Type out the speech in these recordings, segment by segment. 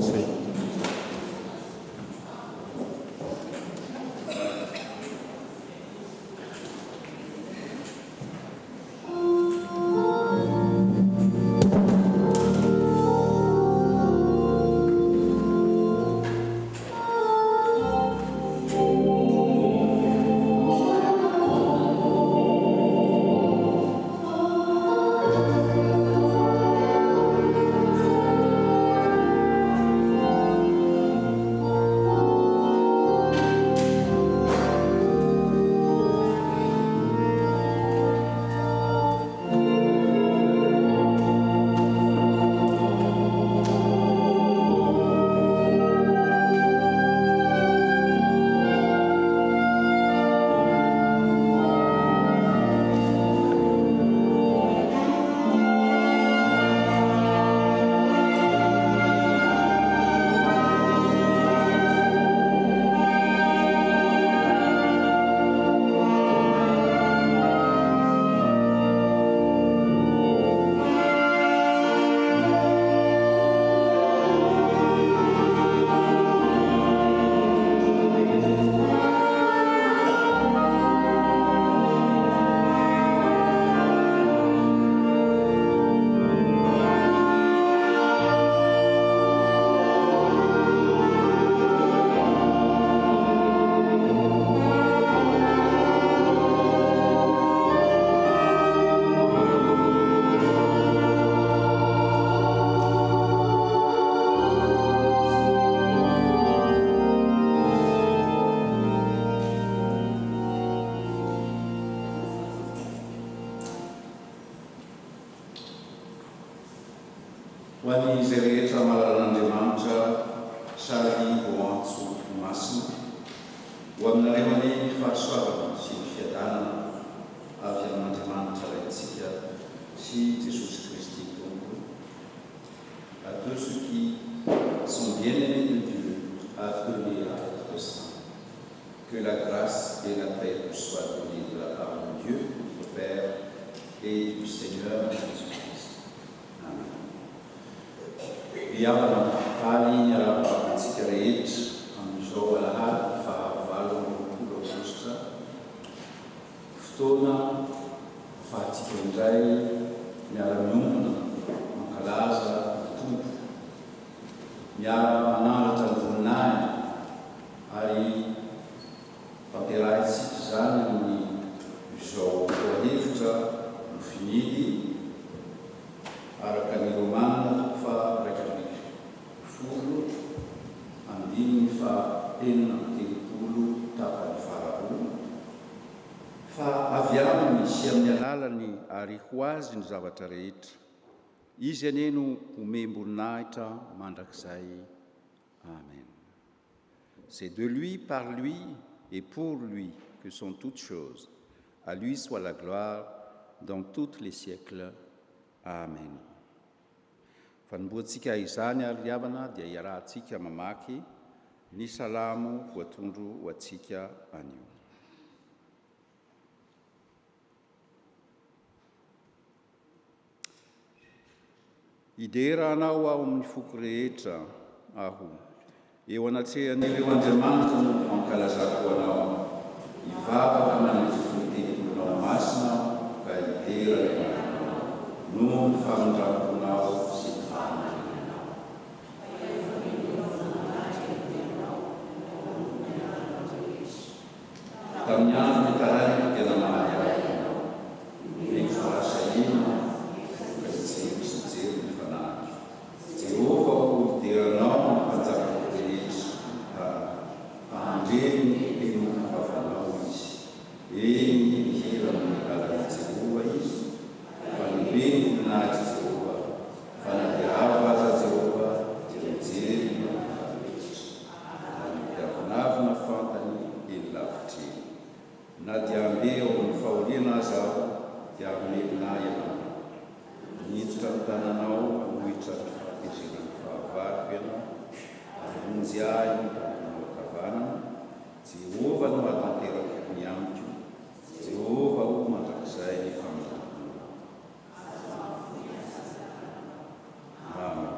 commencer. Ho an'izay rehetra malalan'Andriamanitra sady ho antso masina ho aminareo any fahasoavana sy ny fiadanana avy amin'Andriamanitra raintsika sy Jesosy Christ Tompo. À tous ceux qui sont bien-aimés de Dieu, appelés à être saints, que la grâce et la paix vous soient données de la part de Dieu, notre Père, et du Seigneur Jésus-Christ. Amen. Biavana kali nyarapa antsikarehetra amin'izao alahady fahavalo roapolo aogositra fotoana ahafahantsika indray miara-miombona mankalaza tompo miara-manandratra ny voninahiny ary fampiarahintsika zany amin'izao hevitra no finidy araka ny Romanina fa folo andininy fa enina telopolo tapany fararoa fa avy aminy sy amin'ny alalany ary ho azy ny zavatra rehetra izy aneno omem-boninahitra mandrakizay. Amen. C'est de lui, par lui et pour lui que sont toutes choses. À lui soit la gloire dans tous les siècles. Amen. Fanomboantsika izany ary havana dia iarahantsika mamaky ny salamo voatondro ho antsika anio. Idera anao ao amin'ny foko rehetra aho, eo anatrehan'ireo Andriamanitra no ankalazako anao, hivavaka manety fonotepolonao masina ka idera no ny famindramponao sy ny fahamarinanao. Tamin'ny andro ny taraiky tena mahay ianao, ny fahasahina ka hijery sy hijery ny fanahy. Jehova ho ideranao ny mpanjaka rehetra, fahandreny eno vavanao izy. Eny mihira amin'ny lalana Jehova izy, fa ny beny voninahitra Jehova, fa na dia avo aza Jehova dia mijery ny rehetra. Ary mpiavinavina fantany eny lavitra eny. Na dia ambe ao amin'ny fahoriana aza aho dia amelona ianao. Niditra ny tananao ahohitra ny fahatezerany fahavariko ianao, ary onjy ahy ny kavanana. Jehova no hatanterako ny amiko, Jehova ho mandrakizay ny famindramponao. Amen.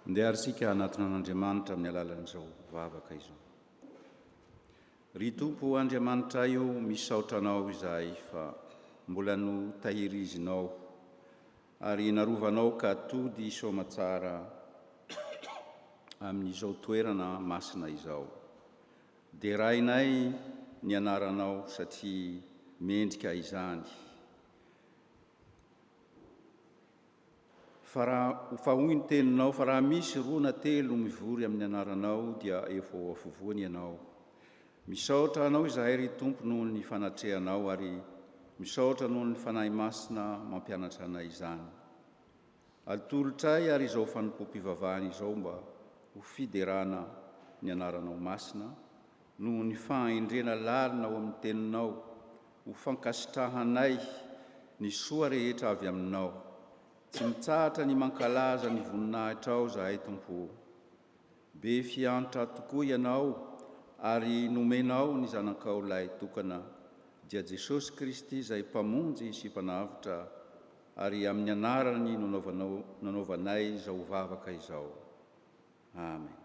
Ndeha arisika anatina an'Andriamanitra amin'ny alalan'izao vavaka izao. Ry Tompo Andriamanitra io misaotra anao izahay fa mbola no tahirizinao ary narovanao ka tody soamatsara amin'izao toerana masina izao. Derainay ny anaranao satria mendrika izany. Fa hoy ny teninao fa raha misy 2 na 3 mivory amin'ny anaranao dia efa afovoany ianao. Misaotra anao izahay ry Tompo noho ny fanatrehanao ary misaotra noho ny fanahy masina mampianatra anay izany. Atolotray ary izao fanompoam-pivavahana izao mba ho fiderana ny anaranao masina noho ny fahendrena lalina ao amin'ny teninao, ho fankasitrahanay ny soa rehetra avy aminao. Tsy mitsahatra ny mankalaza ny voninahitra ao zahay Tompo. Be fiantra tokoa ianao ary nomenao ny zanakao lay tokana dia Jesosy Kristy izay mpamonjy sy mpanavitra ary amin'ny anarany nanaovanay izao vavaka izao. Amen.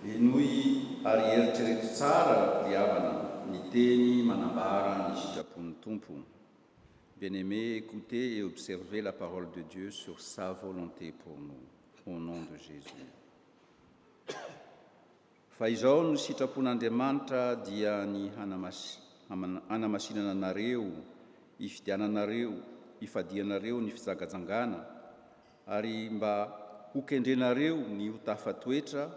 Enoy ary eritrereto tsara ry havana ny teny manambara ny sitrapon'ny Tompo. Bien-aimés, écoutez et observez la parole de Dieu sur sa volonté pour nous, au nom de Jésus. Fa izao no sitrapon'Andriamanitra dia ny hanamasinana anareo, hifadianareo ny fijagajangana ary mba hokendrenareo ny ho tafatoetra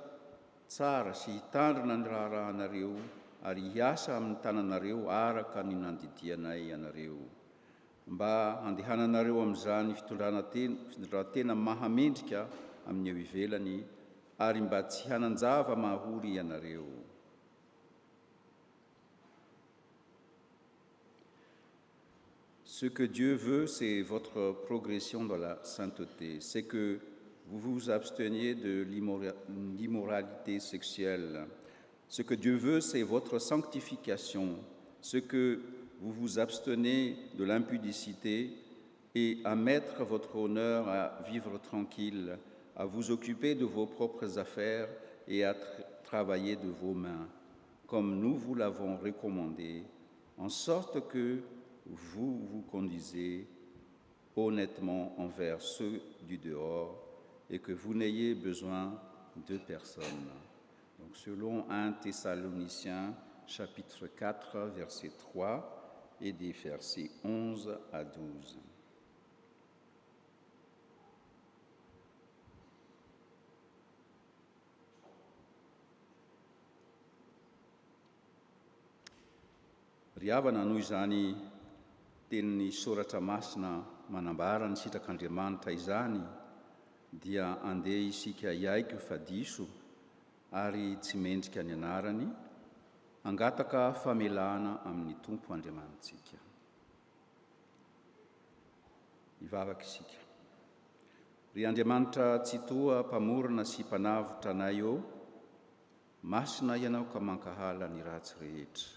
tsara sy hitandrina ny raharahanareo ary hiasa amin'ny tananareo araka ny nandidianay anareo. Mba handehananareo amin'izany fitondran-tena mahamendrika amin'ny eo ivelany ary mba tsy hananjava mahory ianareo. Ce que Dieu veut, c'est votre progression dans la sainteté. C'est que vous vous absteniez de l'immoralité sexuelle. Ce que Dieu veut, c'est votre sanctification. Ce que vous vous abstenez de l'impudicité et à mettre votre honneur à vivre tranquille, à vous occuper de vos propres affaires et à travailler de vos mains, comme nous vous l'avons recommandé, en sorte que vous vous conduisez honnêtement envers ceux du dehors et que vous n'ayez besoin de personne. Donc, selon 1 Thessaloniciens, chapitre 4, verset 3 et des versets 11 à 12. Ry havana noho izany tenin'ny soratra masina manambara ny sitrak'Andriamanitra izany dia andeha isika iaiko fa diso ary tsy mendrika ny anarany, hangataka famelana amin'ny Tompo Andriamanitsika. Hivavaka isika. Ry Andriamanitra tsy toa mpamorona sy mpanavitra anay eo, masina ianao ka mankahala ny ratsy rehetra.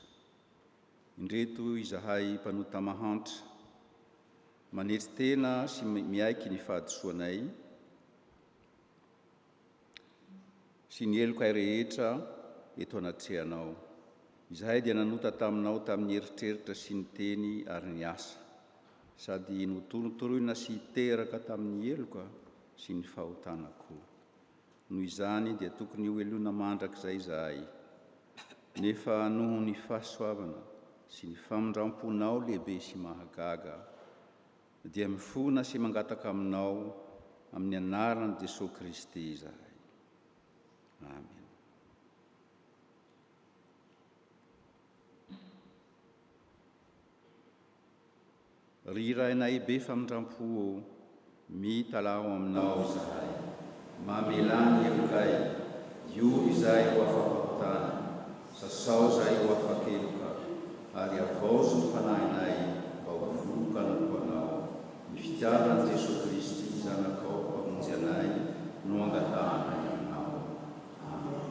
Indreto izahay mpanota mahantra, manetsy tena sy miaiky ny fahadisoanay, sy ny elokay rehetra eto anatrehanao. Izahay dia nanota taminao tamin'ny eritreritra sy ny teny ary ny asa, sady notorontorona sy teraka tamin'ny eloka sy ny fahotanako. Noho izany dia tokony ho elona mandrakizay izahay, nefa noho ny fahasoavana sy ny famindramponao lehibe sy mahagaga, dia mifona sy mangataka aminao amin'ny anaran'i Jesosy Kristy izahay. Amen. Ry rainay be famindrampo, mitalao aminao izahay, mamelany elokay, io izay ho afapahotana, sasao izay ho afakeloka, ary avaozo ny fanahinay mba ho voka no anao. Ny fitiavan'i Jesosy Kristy zanakao mpamonjy anay no angatahana aminao. Amen.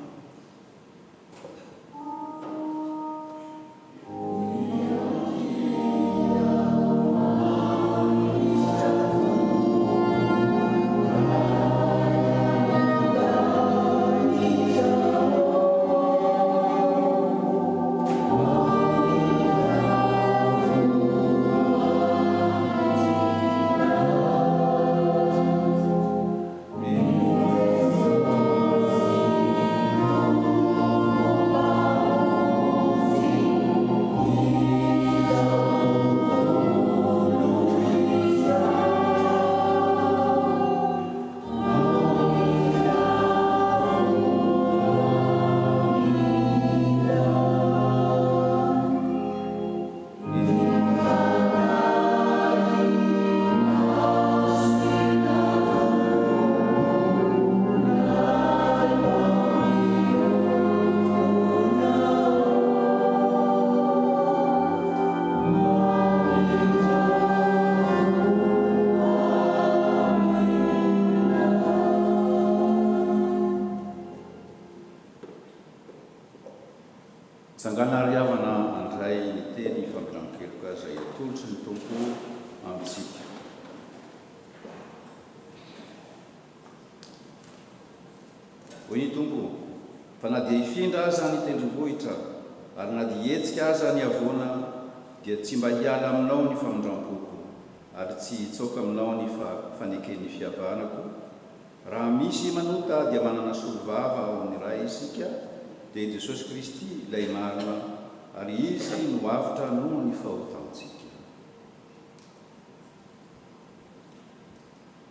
hoy ny tompo fa na dia hifindra aza ny tendrombohitra ary na dia hetsika aza ny avoana dia tsy mba hiala aminao ny famindram-poko ary tsy hitsoka aminao ny fanekeny fihavanako. Raha misy manota dia manana solovava ao amin'ny ray isika dia Jesosy Kristy ilay marina ary izy no avitra noho ny fahotantsika.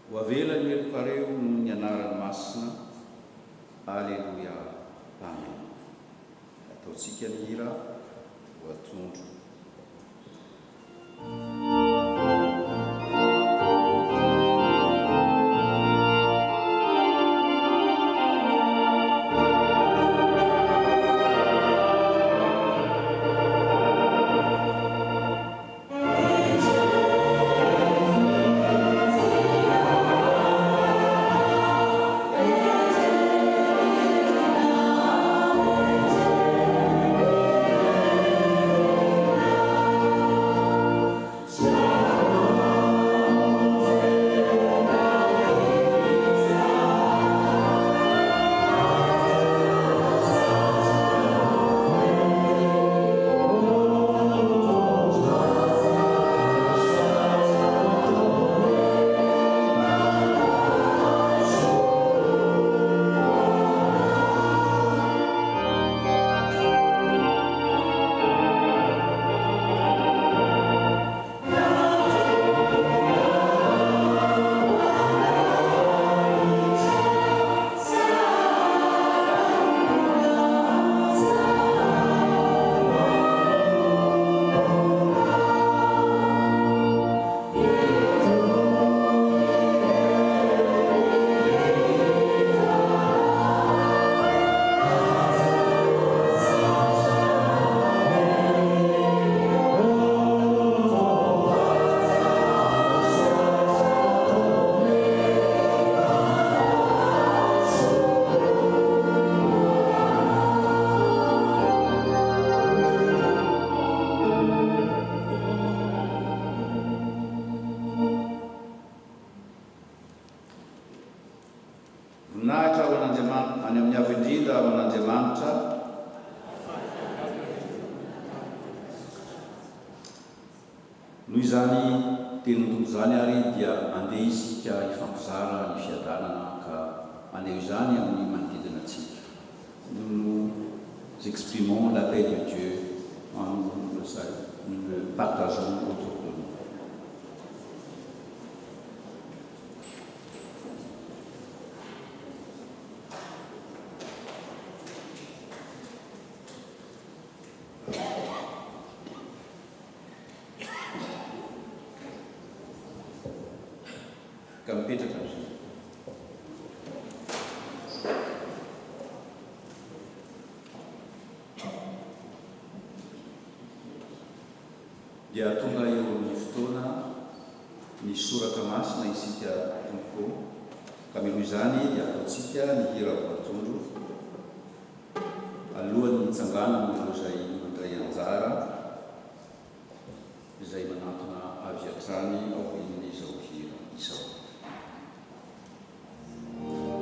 Ho avela ny helokareo noho ny anarany masina. Alleluia. Amen. Ataontsika ny hira ho atondro. Noho izany tenin'Tompo zany ary dia andeha isika hifampizara ny fiadanana ka andeha izany amin'ny manodidina antsika. Nous exprimons la paix de Dieu en nous le partageons autour de nous. Mipetraka amin'izay. Dia tonga eo ny fotoana ny soratra masina isika tompo ka milo izany dia ataontsika ny hira voatondro alohan'ny hitsangana ireo izay mandray anjara izay manantona avy hatrany ao amin'izao hira izao. Oh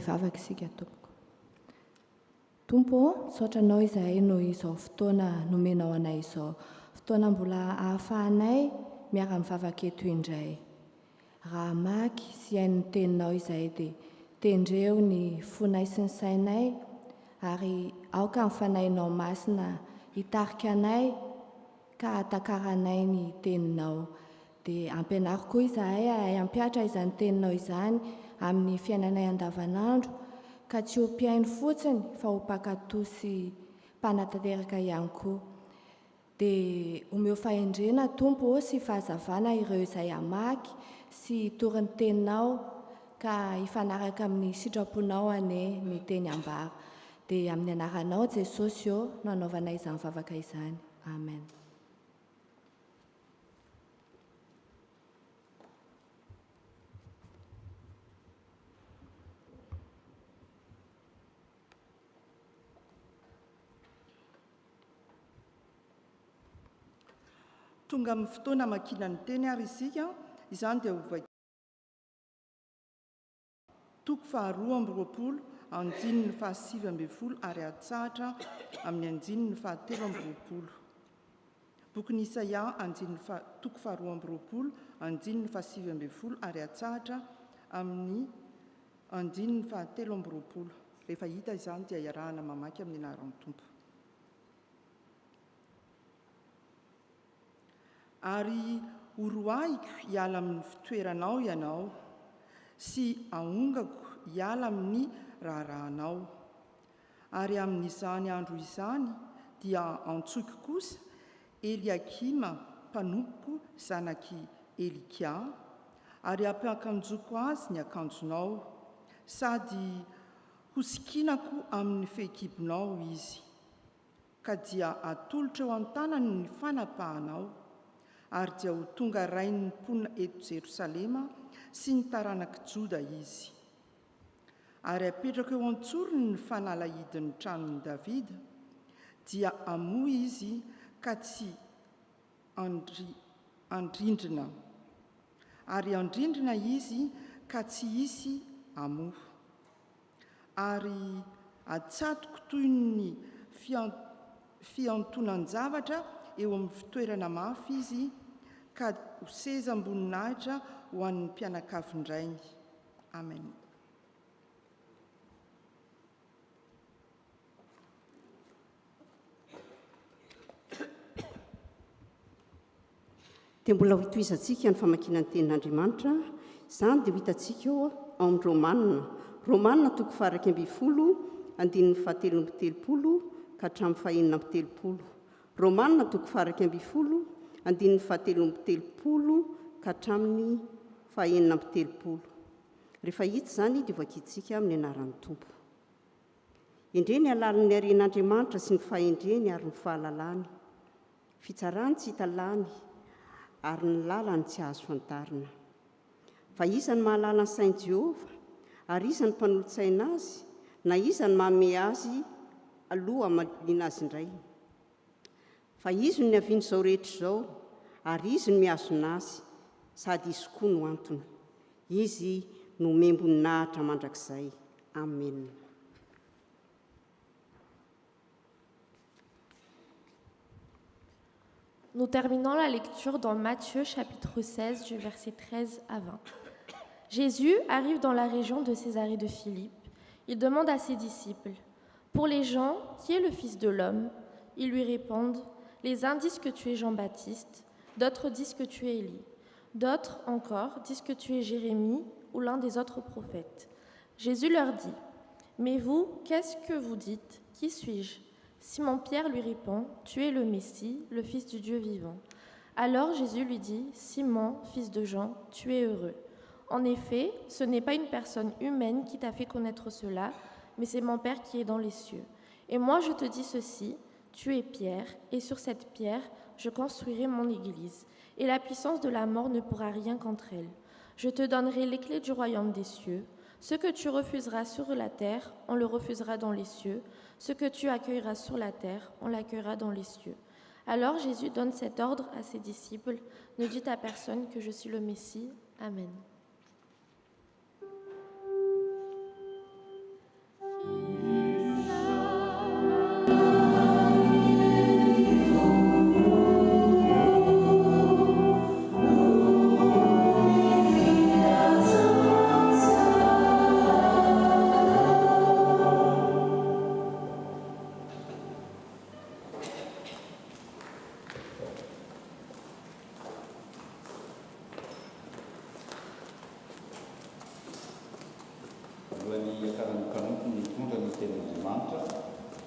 vavaka isika tompoko. Tompo, saotranao izahay no izao fotoana nomenao anay izao. Fotoana mbola ahafahanay miara mivavaka eto indray. Raha maky sy hain'ny teninao izahay dia tendreo ny fonay sy ny sainay ary aoka ny fanahinao masina hitarika anay ka hatakaranay ny teninao. Dia ampianaro koa izahay hampiatra izany teninao izany amin'ny fiainanay andavanandro ka tsy ho mpiaino fotsiny fa ho mpankatoy sy mpanatanteraka ihany koa. Dia omeo fahendrena Tompo sy fahazavana ireo izay hamaky sy tory ny teninao ka hifanaraka amin'ny sitraponao ane ny teny ambara. Dia amin'ny anaranao Jesosy eo no anaovanay izany vavaka izany. Amen. Tonga amin'ny fotoana makina ny teny ary isika, izany dia ovaka. Toko faharoa amby roapolo, andininy fahasivy amby folo ary atsahatra amin'ny andininy fahatelo amby roapolo. Bokin'i Isaia, toko faharoa amby roapolo, andininy fahasivy amby folo ary atsahatra amin'ny andininy fahatelo amby roapolo. Rehefa hita izany dia iarahana mamaky amin'ny anaran'ny Tompo. Ary oroahiko hiala amin'ny fitoeranao ianao, sy ahongako hiala amin'ny raharahanao. Ary amin'izany andro izany dia antsoiko kosa Eliakima mpanompoka zanaky Elikia, ary ampiakanjoko azy ny akanjonao, sady hosikinako amin'ny fehikibonao izy, ka dia atolotra eo an-tanany ny fanapahanao. Ary dia ho tonga rain'ny mponina eto Jerosalema sy ny taranaka Joda izy. Ary apetraka eo antsorony ny fanalahidin'ny tranon'i Davida, dia amoy izy ka tsy andrindrina. Ary andrindrina izy ka tsy hisy amoy. Ary atsatoko toy ny fiantonan-javatra eo amin'ny fitoerana mafy izy, ka ho seza amboninahitra ho an'ny mpianakavindrainy. Amen. Dia mbola ho itoizantsika ny famakiana ny tenin'Andriamanitra, izany dia ho hitantsika eo ao amin'ny Romanina toko faha 12, andininy fahatelo amby telopolo ka hatramin'ny fahaenina amby telopolo. Romanina toko faha 12, andininy fahatelo amby telopolo ka hatramin'ny fahaenina amby telopolo. Rehefa hita izany dia voakitsika amin'ny anaran'ny Tompo. Indreny alalin'ny haren'Andriamanitra sy ny fahendreny ary ny fahalalany, fitsarany tsy hita lany ary ny lalany tsy azo fantarina. Fa iza ny mahalala ny sain'i Jehova, ary iza ny mpanolotsaina azy, na iza ny manome azy aloha hamalina azy indray. Fa izy no niaviany izao rehetra izao, ary izy no miazona azy, sady izy koa no antony. Izy no membonahitra mandrakizay. Amen. Nous terminons la lecture dans Matthieu chapitre 16 du verset 13 à 20. Jésus arrive dans la région de Césarée de Philippe. Il demande à ses disciples, « Pour les gens, qui est le Fils de l'homme ?» Ils lui répondent, « Les uns disent que tu es Jean-Baptiste, d'autres disent que tu es Élie, d'autres encore disent que tu es Jérémie ou l'un des autres prophètes. » Jésus leur dit, « Mais vous, qu'est-ce que vous dites? Qui suis-je » Simon-Pierre lui répond, « Tu es le Messie, le Fils du Dieu vivant. » Alors Jésus lui dit, « Simon, fils de Jean, tu es heureux. En effet, ce n'est pas une personne humaine qui t'a fait connaître cela, mais c'est mon Père qui est dans les cieux. Et moi je te dis ceci, tu es Pierre, et sur cette pierre je construirai mon Église, et la puissance de la mort ne pourra rien contre elle. Je te donnerai les clés du royaume des cieux. Ce que tu refuseras sur la terre, on le refusera dans les cieux. Ce que tu accueilleras sur la terre, on l'accueillera dans les cieux. » Alors Jésus donne cet ordre à ses disciples, « Ne dites à personne que je suis le Messie. » Amen.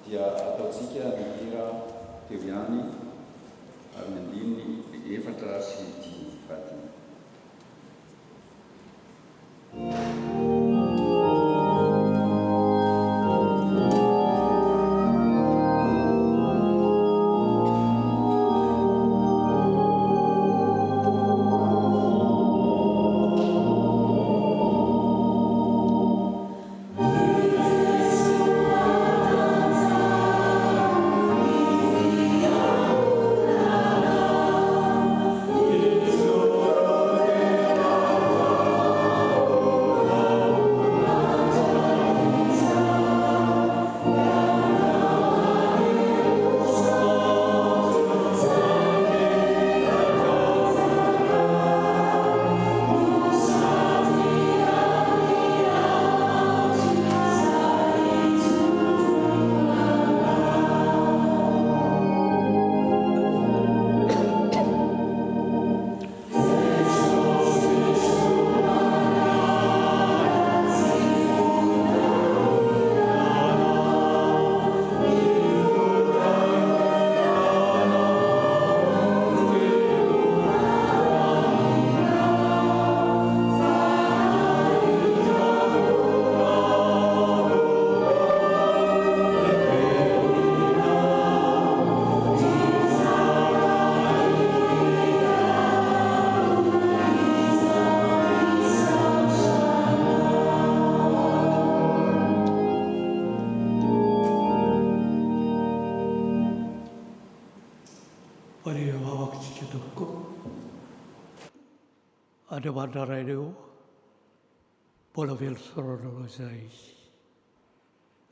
dia ataontsika mihira teo ihany ary mandiny 4 sy 5 fatiny. Andamana ray reo, mbola velosorana izay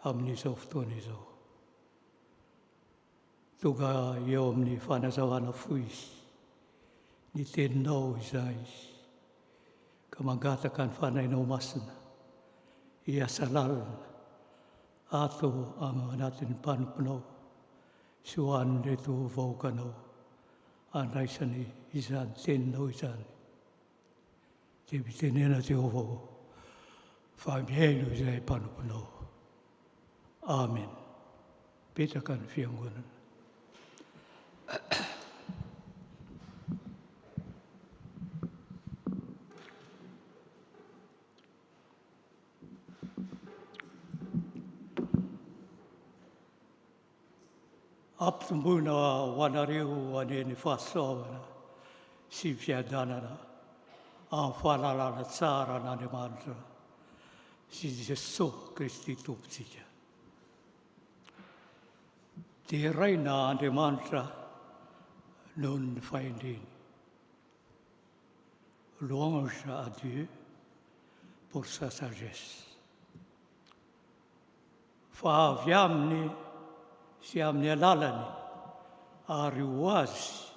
amin'izao fotoana izao. Tonga eo amin'ny fanazavana foy ny teninao izay ka mangataka ny fanahinao masina hiasa lalina ato anatin'ny mpanomponao sy ho an'reto vahoakanao andraisany izany teninao izany. Dia mitenena Jehovah fa miaino izay mpanomponao. Amen. Petraka ny fiangonana. Ampitomboina ho anareo aneny fahasoavana sy fiadanana amin'ny fahalalana tsara n'Andriamanitra sy Jesosy Kristy Tompontsika. Dia raina Andriamanitra noho ny fahendreny. Louange à Dieu pour sa sagesse. Fa avy aminy sy amin'ny alalany ary ho azy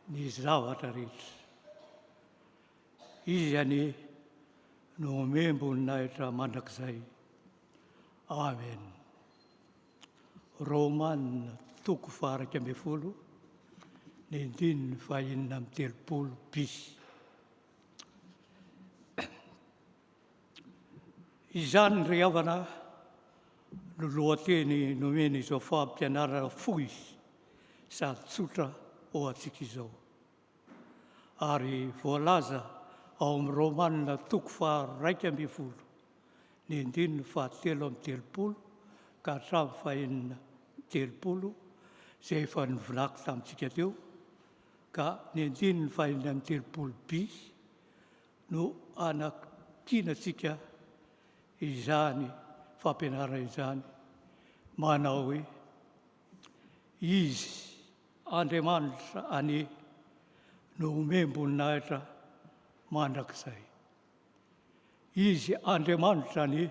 ny zavatra rehetra. Izy any no memboninaitra mandrakizay. Amen. Romana 12:10, ny 5:30 bis. Izany ry havana no lohateny nomeny izao fampianarana fohy sady tsotra ho antsika izao. Ary voalaza ao amin'ny Romanina 12:1, ny 7:30 ka hatramin'ny 9:30 izay efa nivolako tamintsika teo, ka ny 5:30 bis no anakinantsika izany fampianarana izany, manao hoe izy Andriamanitra any no memboninaitra mandrakizay. Izy Andriamanitra any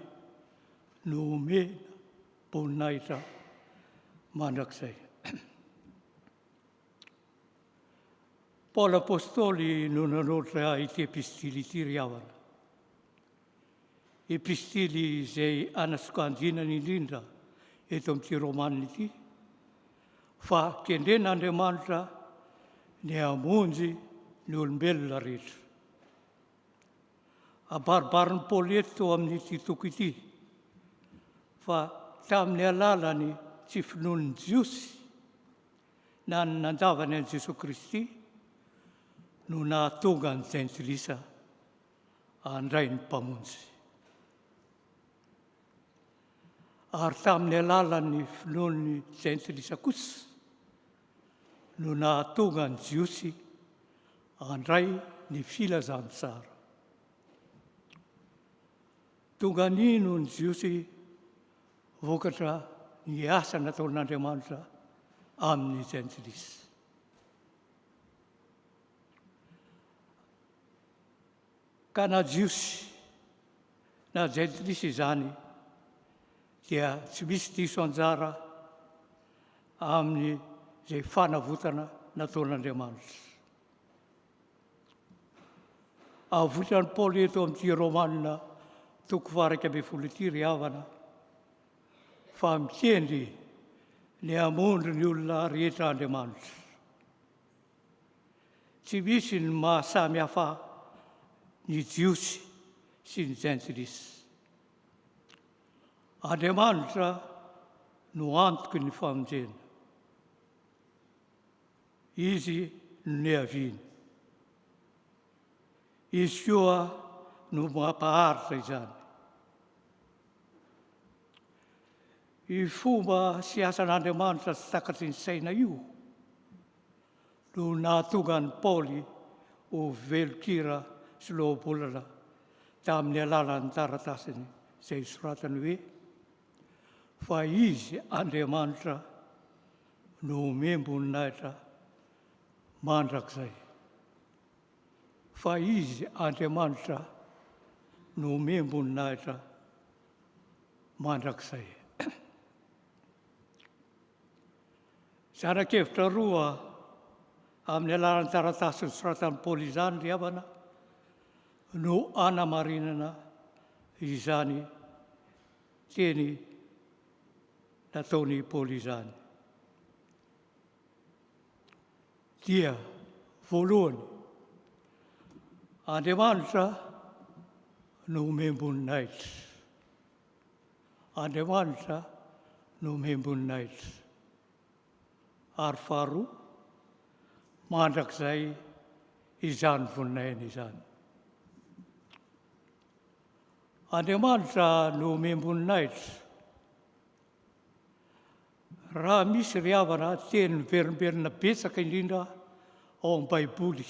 no memboninaitra mandrakizay. Paoly Apôstôly no nanoratra ity epistily ity ry havana. Epistily izay anasokanjinany indrindra eto amin'ity Romanina ity, fa kendren'Andriamanitra ny hamonjy ny olombelona rehetra. Abaribarin'ny Paoly eto amin'ity toko ity, fa tamin'ny alalany tsy finoan'ny Jiosy na ny nandavany an'i Jesosy Kristy no nahatonga ny jentilisa handray ny mpamonjy. Ary tamin'ny alalan'ny finoan'ny jentilisa kosa no nahatonga ny Jiosy handray ny filazantsara. Tonga nino ny Jiosy vokatra ny asa nataon'Andriamanitra amin'ny jentilisa. Ka na Jiosy na jentilisa izany dia tsy misy diso anjara amin'ny izay fanavotana nataon'Andriamanitra. Avotrany Paoly eto amin'ity Romanina 12 ry havana fa mikendry ny hamondro ny olona rehetra Andriamanitra. Tsy misy ny mahasamy hafa ny Jiosy sy ny jentilisa. Andriamanitra no antoky ny famonjena. Izy no nihaviany. Izy koa no mampaharitra izany. I fomba sy asan'Andriamanitra tsy takatry ny saina io no nahatonga ny Paoly ho velokira sy lohabolana tamin'ny alalan'ny taratasiny izay soratany hoe fa izy Andriamanitra no omem-boninahitra mandrakizay. Fa izy Andriamanitra no omem-boninahitra mandrakizay. Zanak'evitra roa amin'ny alalan'ny taratasiny soratan'i Paoly izany ry havana no anamarinana izany teny nataony Paoly izany. Dia voalohany, Andriamanitra no omem-boninahitra. Andriamanitra no omem-boninahitra. Ary faharoa, mandrakizay izany voninahitra izany. Andriamanitra no omem-boninahitra. Raha misy ry havana teny miverimberina betsaka indrindra ao amin'ny Baiboly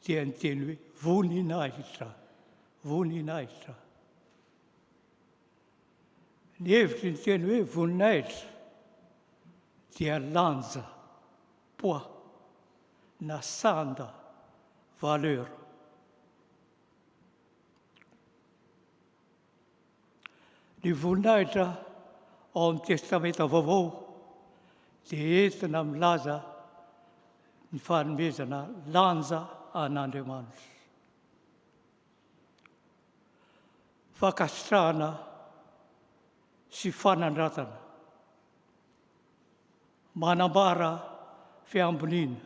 dia ny teny hoe voninahitra, voninahitra. Ny hevitry ny teny hoe voninahitra dia lanja, poids, na sanda, valeur. Ny voninahitra ao amin'ny testamenta vaovao dia entina milaza ny fanomezana lanja an'Andriamanitra. Fankasitrahana sy fanandratana, manambara fiamboniana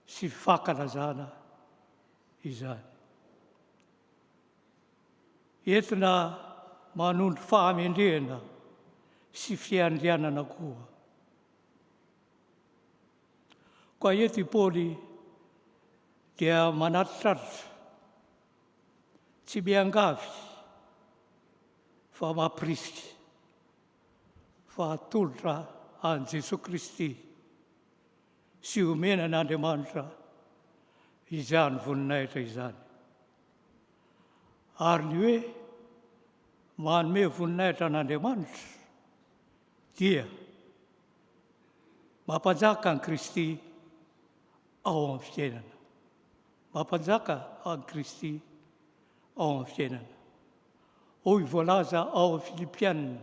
sy fankalazana izany. Entina manondro fahamendrehana sy fiandrianana koa. Koa eto i Paoly dia manatitraritra, tsy miangavy fa mampirisika, fa atolotra an' Jesosy Kristy sy omena an'Andriamanitra izany voninahitra izany. Ary ny hoe manome voninahitra an'Andriamanitra dia mampanjaka an Kristy ao amin'ny fiainana. Mampanjaka an Kristy ao amin'ny fiainana. Hoy voalaza ao amin'ny Filipianina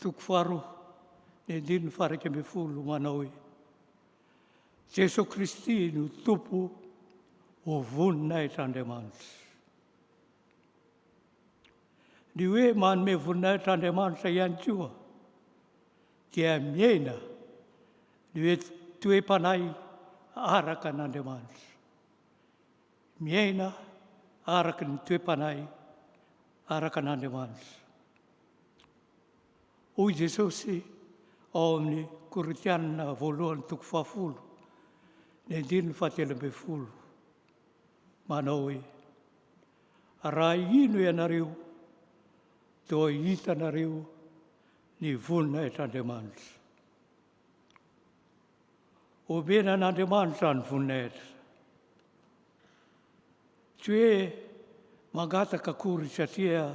2:1-11 manao hoe Jesosy Kristy no tompo ho voninahitr'Andriamanitra. Ny hoe manome voninahitr'Andriamanitra ihany koa dia miaina ny hoe toe-panahy araka an'Andriamanitra. Miaina araka ny toe-panahy araka an'Andriamanitra. Hoy Jesosy ao amin'ny Koritianina voalohany 10, ny 13, manao hoe raha ino ianareo toa hitanareo ny voninahitran'Andriamanitra. Omena an'Andriamanitra ny voninahitra. Tsy hoe mangataka akory satria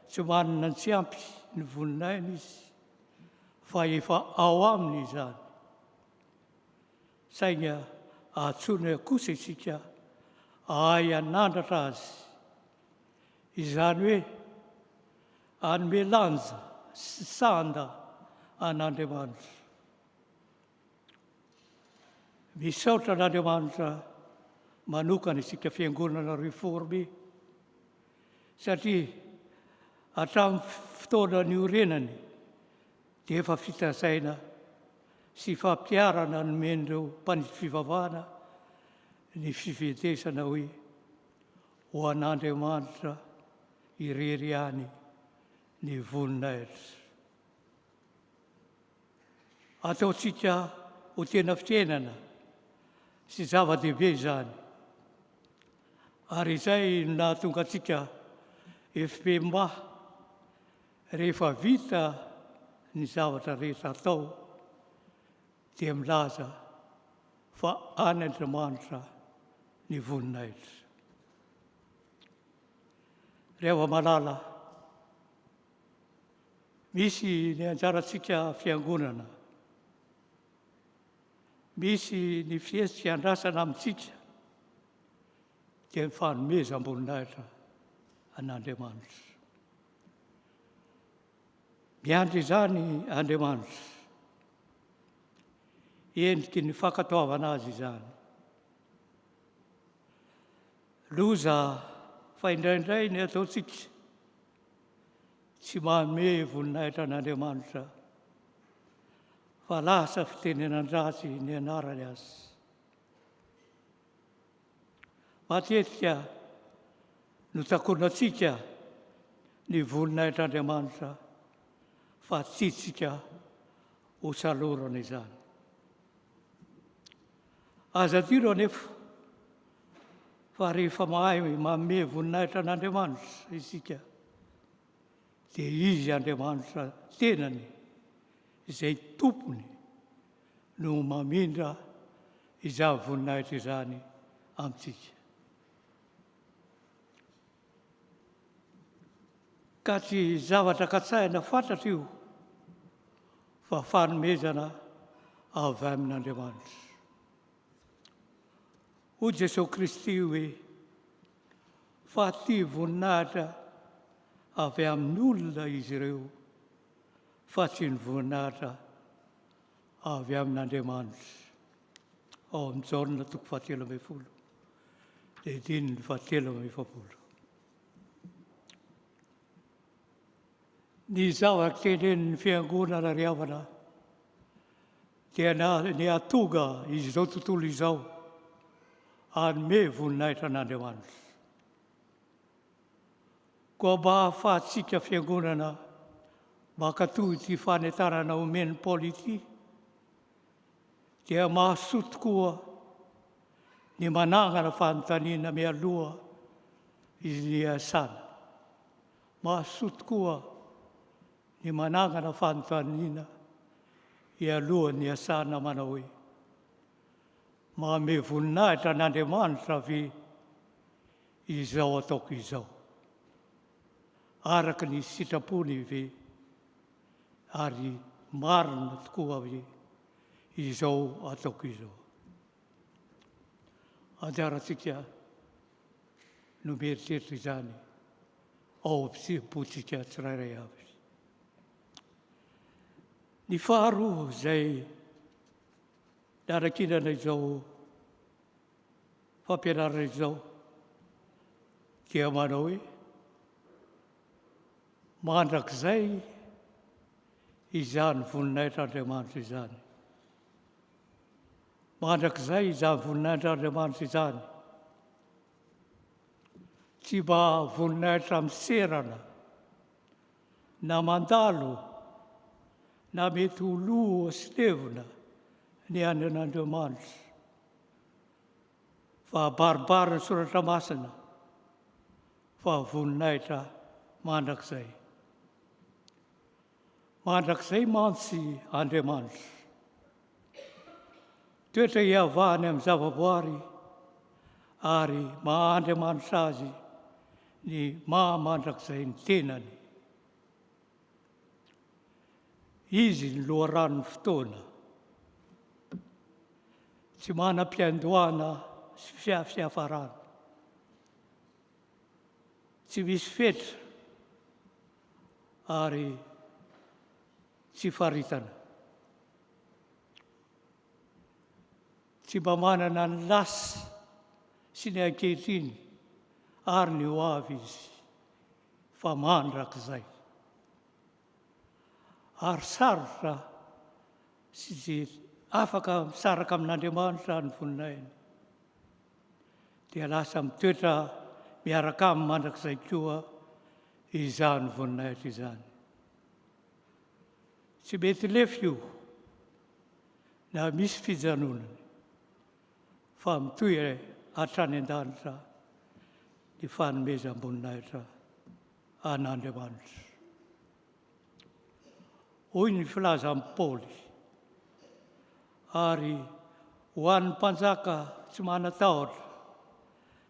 tsy manana ny tsy ampy ny voninahina izy, fa efa ao aminy izany. Sainga ahatsony kosa isika ahay anandratra azy, izany hoe anome lanja sy sanda an'Andriamanitra. Misaotra an'Andriamanitra manokana isika fiangonana reforme satria hatramin'ny fotoana niorenany dia efa fitazaina sy fampiarana nomen'ireo mpanitry fivavahana ny fivedesana hoe ho an'Andriamanitra irery ihany ny voninahitra. Ataontsika ho tena fitenana sy zava-dehibe izany. Ary izay nahatonga antsika efemba rehefa vita ny zavatra rehetra atao dia milaza fa any Andriamanitra ny voninahitra. Rehefa malala, misy ny anjarantsika fiangonana, misy ny fiesika andrasana amintsika dia ny fanomezam-boninahitra an'Andriamanitra. Miandry izany Andriamanitra, endriky ny fankatoavana azy izany. Loza fa indraindray ny ataontsika tsy manome voninahitra an'Andriamanitra, fa lasa fitenenan-dratsy ny anarany azy. Matetika notakonantsika ny voninahitran'Andriamanitra fa tsy tsika ho salorana izany. Aza adino anefa fa rehefa mahay manome voninahitra an'Andriamanitra isika, dia izy Andriamanitra tenany izay tompony no mamindra izany voninahitra izany amintsika. Ka tsy zavatra katsaina fantatra io fa fanomezana avy amin'Andriamanitra. Hoy Jesosy Kristy hoe fa ty voninahitra avy amin'ny olona izy ireo, fa tsy ny voninahitra avy amin'Andriamanitra. Ao amin'ny Jaona 17, dia 17. Ny zava-tenen'ny fiangonana ry havana dia ny atonga izao tontolo izao hanome voninahitra an'Andriamanitra. Koa mba ahafahantsika fiangonana mankatoy ty fanentanana omen'ny Paoly ity, dia mahasoa tokoa ny manangana fanontaniana mialoha izy iasana. Mahasoa tokoa ny manangana fanontaniana ialoha ny asana manao hoe manome voninahitra an'Andriamanitra ve izao ataoko izao, araka ny sitrapony ve, ary marina tokoa ve izao ataoko izao. Anjarantsika no mieritreritra izany ao am-pottsika tsirairay avy. Ny faharoa izay nanakinana izao fampianarana izao dia manao hoe mandrakizay izany voninahitran'Andriamanitra izany. Mandrakizay izany voninahitran'Andriamanitra izany. Tsy mba voninahitra miserana na mandalo na mety ho loa sy tevona ny any an'Andriamanitra. Fa baribary ny soratra masina fa voninahitra mandrakizay. Mandrakizay mantsy Andriamanitra. Toetra hiavahany amin'ny zavaboary ary maha-Andriamanitra azy ny maha-mandrakizay ny tenany. Izy ny loharanon'ny fotoana. Tsy manam-piandohana sy fiafarana. Tsy misy fetra ary tsy faritana. Tsy mba manana ny lasa sy ny ankehitriny ary ny ho avy izy, fa mandrakizay. Ary sarotra sy ze afaka misaraka amin'Andriamanitra ny voninahiny, dia lasa mitoetra miaraka amin'ny mandrakizay koa izany voninahitra izany. Tsy mety lefy io na misy fijanonany, fa mitohy hatrany an-danitra ny fanomezam-boninahitra an'Andriamanitra. Hoy ny filazan'i Paoly, ary ho an'ny mpanjaka tsy manatahotra,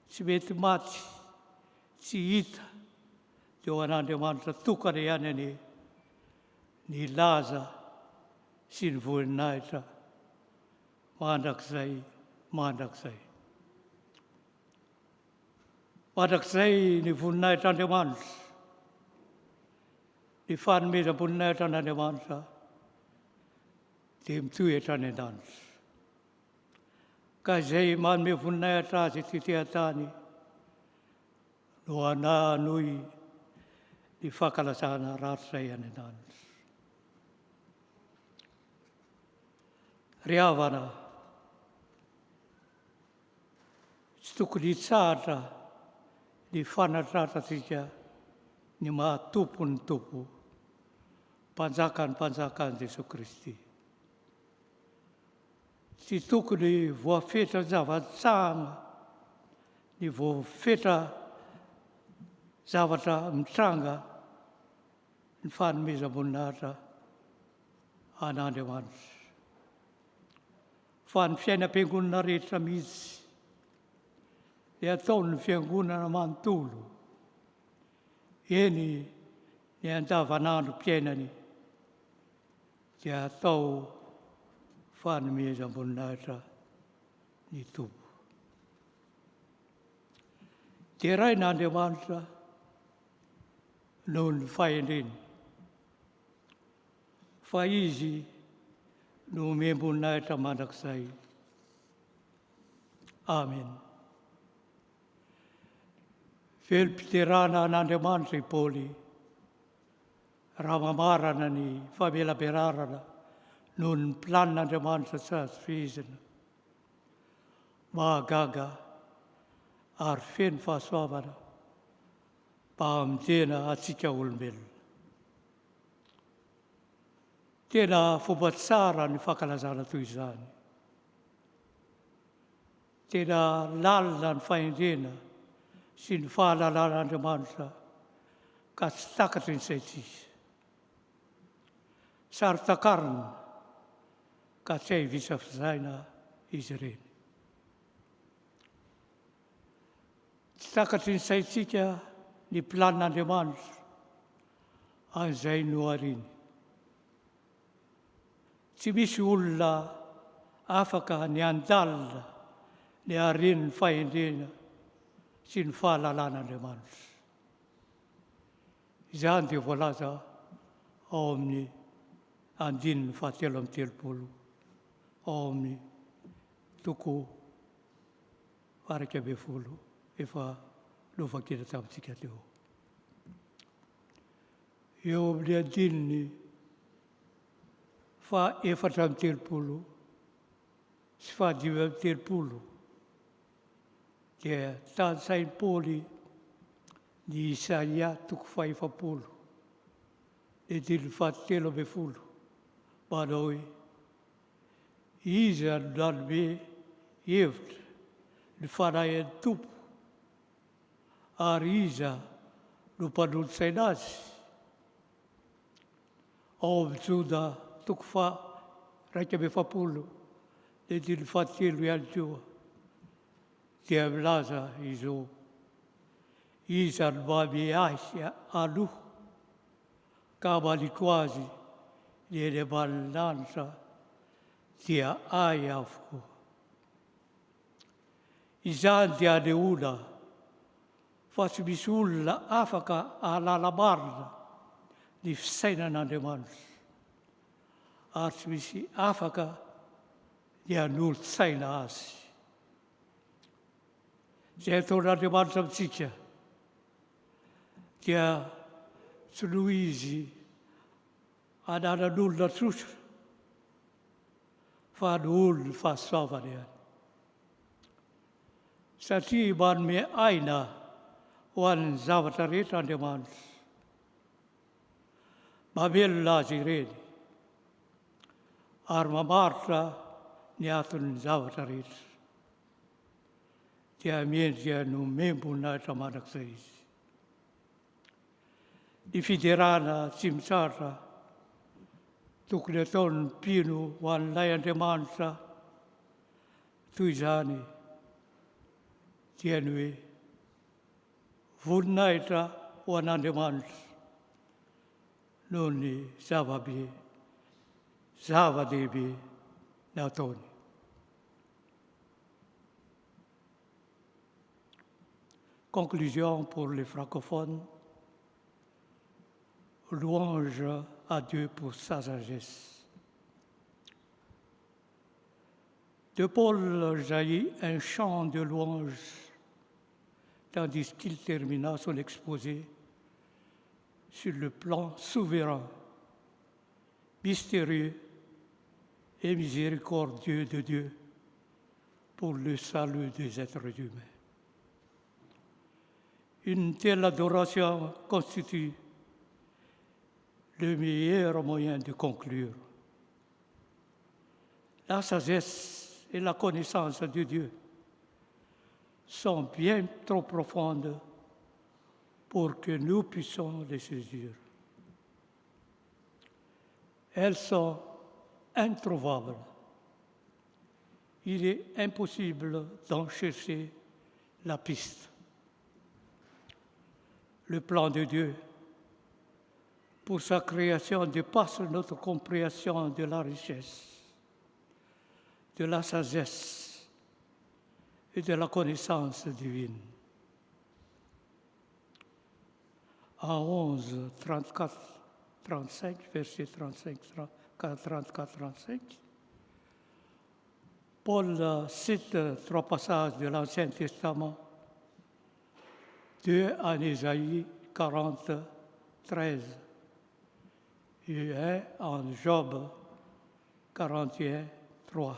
tsy mety maty, tsy hita, dia ho an'Andriamanitra tokana ihany ny laza sy ny voninahitra mandrakizay. Mandrakizay ny voninahitr'Andriamanitra, ny fanomezam-boninahitra an'Andriamanitra dia mitohy hatrany an-danitra. Ka izay manome voninahitra azy ety an-tany no hanohy ny fankalazana ratsy izay any an-danitra. Ry havana, tsy tokony hitsahatra ny fanatratratsika ny mahatompo ny tompo, mpanjaka ny mpanjakan'i Jesosy Kristy. Tsy tokony voafetra ny zava-tsahana, ny voafetra zavatra mitranga ny fanomezam-boninahitra an'Andriamanitra. Fa ny fiainam-piangonana rehetra mihitsy dia ataony ny fiangonana manontolo, eny ny andavanandrom-piainany dia atao fanomezam-boninahitra ny tompo. Dia ray n'Andriamanitra noho ny fahendreny, fa izy no omem-boninahitra mandrakizay. Amen. Velom-piterana an'Andriamanitra i Paoly, raha mamarana ny famelaberarana noho ny planin'Andriamanitra tsy azo fehezina, mahagaga ary feno fahasoavana mba hamonjena atsika olombelona. Tena fomba tsara ny fankalazana toy izany. Tena lalina ny fahendrena sy ny fahalalàn'Andriamanitra ka tsy takatry ny saitsika. Saritakarina ka tsy hivisafizaina izy ireny. Tsy takatry ny saitsika ny planin'Andriamanitra an'izay nohariany. Tsy misy olona afaka ny andalina ny haren'ny fahendrena sy ny fahalalàn'Andriamanitra. Izany dia voalaza ao amin'ny 7:30, ao amin'ny 20 efa lovakena tamintsika teo. Eo amin'ny 4:30 sy 5:30 dia tantsain'i Paoly ny Isaia 40, ny 17. Banoi, Isa dalbe yevt, le fanayen tup, Arisa, le padul senas, Om Zuda, Tukfa, Rakebe Fapulu, de Dilfatil Vialjua, Diablaza, Iso, Isan Babi Asia, Alu, Kabali quasi, de Balanza, Dia Ayafu. Isan dia de una, Fasbisulla Afaka alla Labarda, di Senana de Mans. Artsmisi Afaka, dia Nul Senas. Zetora de Mansam Sicha, dia Suluisi, Adana Nul da Trush, Fadul Fasavania. Sati ban me aina, wan Zavatarit and the Mans. Babel Laziredi, Arma Marta, Niatun Zavatarit. Tia Mientia no Membuna Tamanaxis. Ifiderana Simsara, Tukleton Pinu, one lion de Mansa, Tuizani, Tienui, Vudnaita, one and the Mans. Noni Zavabi, Zavadebi, Natoni. Conclusion pour les francophones. Louange à Dieu pour sa sagesse. De Paul jaillit un chant de louange, tandis qu'il termina son exposé sur le plan souverain, mystérieux et miséricordieux de Dieu pour le salut des êtres humains. Une telle adoration constitue le meilleur moyen de conclure. La sagesse et la connaissance de Dieu sont bien trop profondes pour que nous puissions les saisir. Elles sont introuvables. Il est impossible d'en chercher la piste. Le plan de Dieu pour sa création dépasse notre compréhension de la richesse, de la sagesse et de la connaissance divine. En 11, 34, 35, verset 35, 34, 35, Paul cite 3 passages de l'Ancien Testament, 2 en Ésaïe 40, 13 et 1 en Job 41, 3,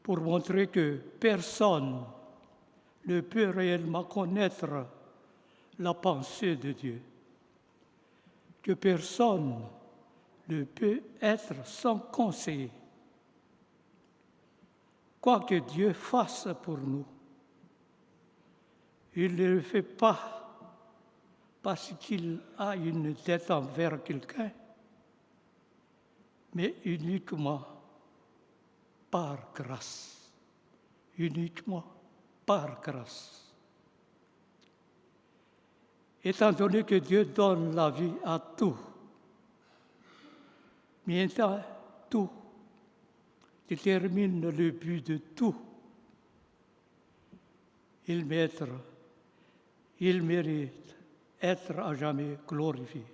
pour montrer que personne ne peut réellement connaître la pensée de Dieu, que personne ne peut être sans conseiller. Quoi que Dieu fasse pour nous, il ne le fait pas parce qu'il a une dette envers quelqu'un, mais uniquement par grâce. Uniquement par grâce. Étant donné que Dieu donne la vie à tout, maintenant tout détermine le but de tout, il mérite être à jamais glorifié.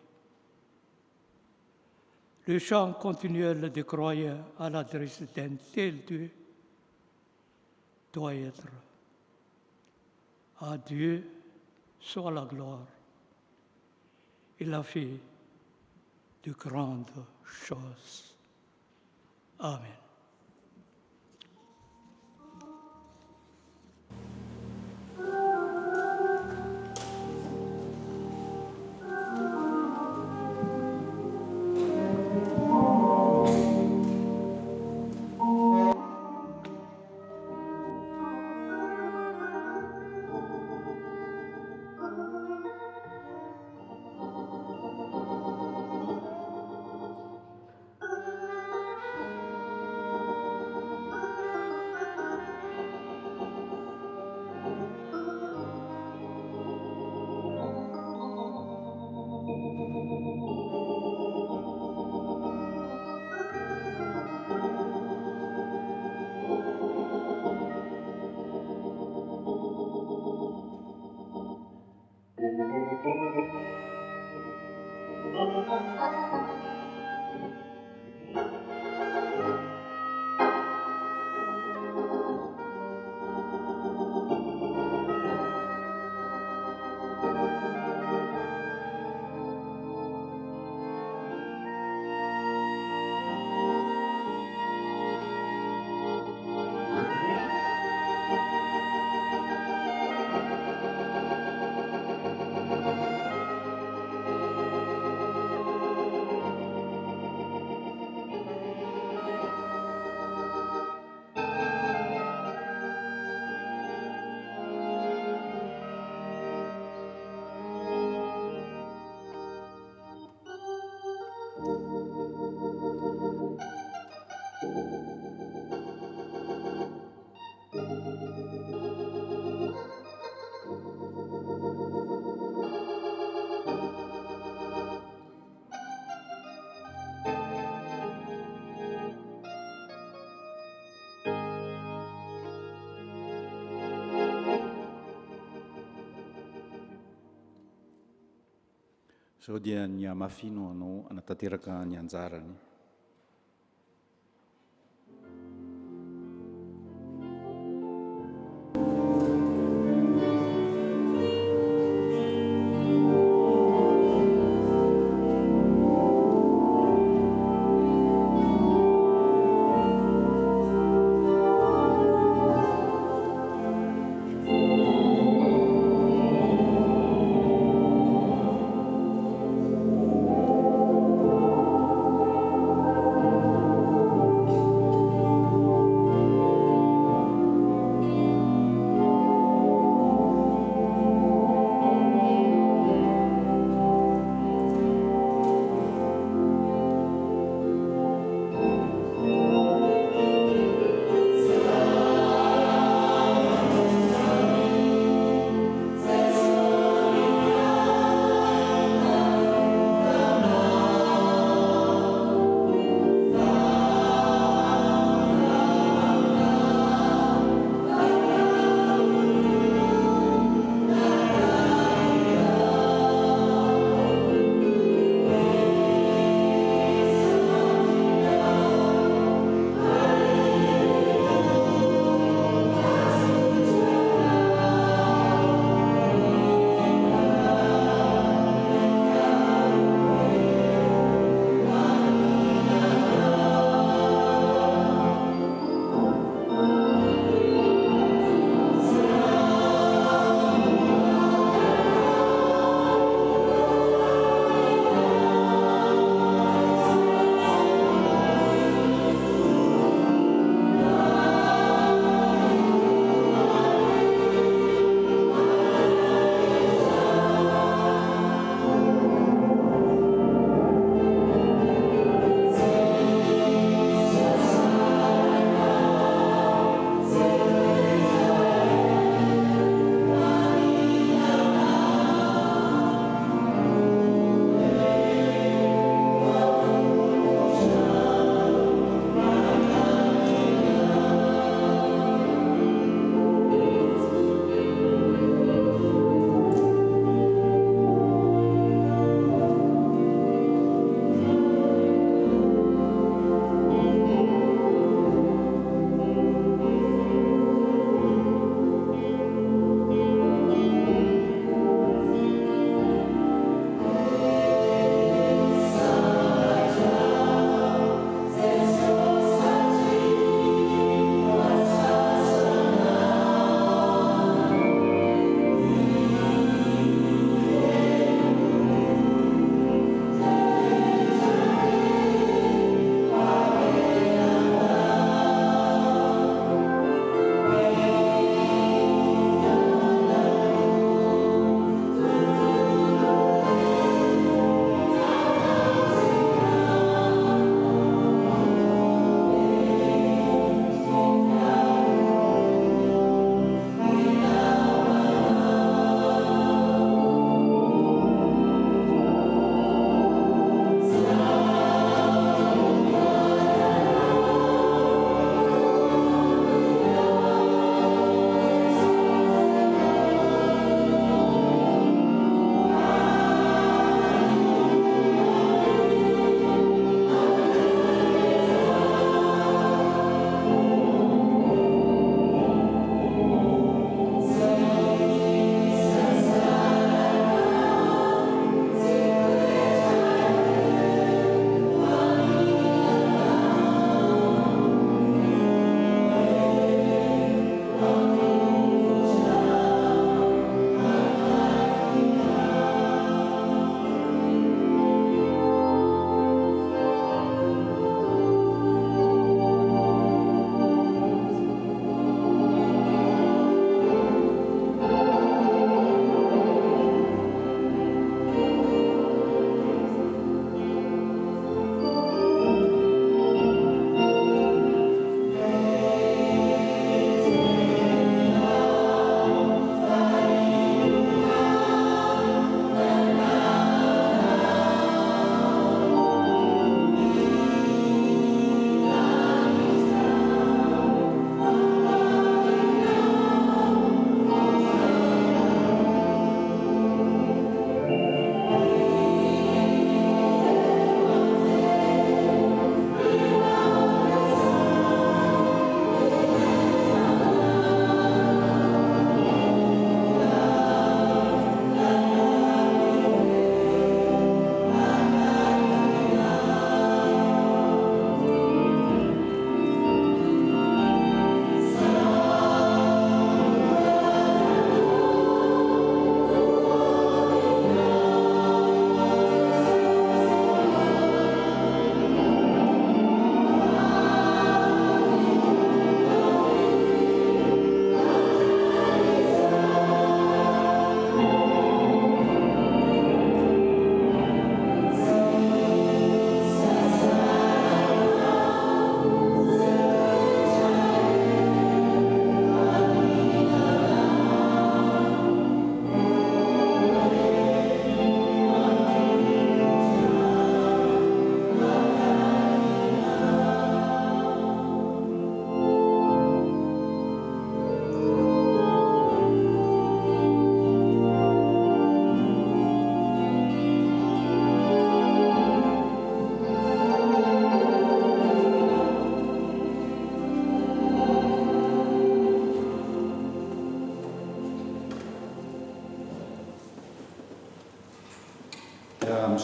Le chant continuel des croyants à l'adresse d'un tel Dieu doit être « À Dieu soit la gloire. Il a fait de grandes choses. » Amen. Sao dia ny amafino anao anatanteraka ny anjarany.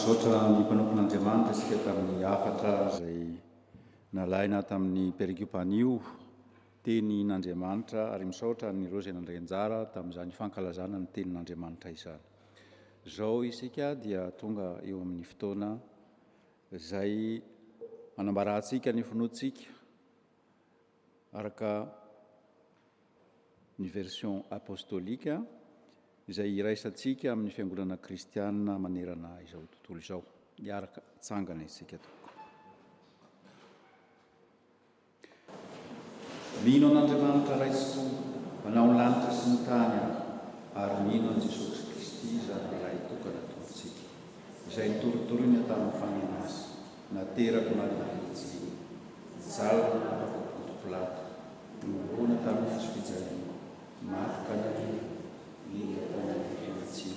misaotra ny mpanompon'Andriamanitra isika tamin'ny afatra izay nalaina tamin'ny perikiopanio tenin'Andriamanitra ary misaotra nyreo izay nandray anjara tamin'izany fankalazana ny tenin'Andriamanitra izany. Izao isika dia tonga eo amin'ny fotoana izay manambarantsika ny finoantsika araka ny version apostolika izay iraisantsika amin'ny fiangonana kristianina manerana izao tontolo izao. Miaraka tsangana isika tokoa. Mino an'Andriamanitra ray sy tompo, manao ny lanitra sy ny tany ary mino an' Jesosy Kristy izany ray tokana tontsika, izay nitorotoroina tamin'ny famianasa, nateraka narivatsy, nijalona napakopotoplato, nomboana tamin'ny hazo fijaliana, maty ka nariva, lila tamin'ny filatsy,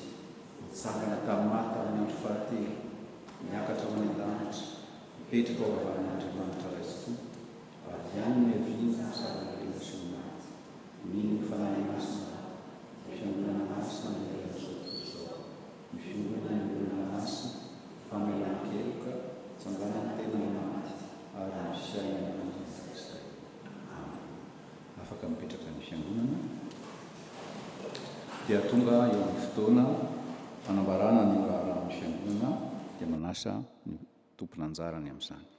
nitsangana tamin'ny maty tamin'ny andro fahatelo, niakatra ho any lanitra, mipetraka ao avan'Andriamanitra ray sy tompo, avy any ny aviana misarana sy ny maty, mino ny fanahy masina, ny fiangonana masina ny zao tontolo, ny fiangonana ny olona masina, famelan-keloka, tsanganany tena maty, ary ny fiainana ny Kristy. Afaka mipetraka ny fiangonana. Dia tonga eo amin'ny fotoana fanambarana ny raharaha amin'ny fiangonana dia manasa ny tompon'anjarany amin'izany.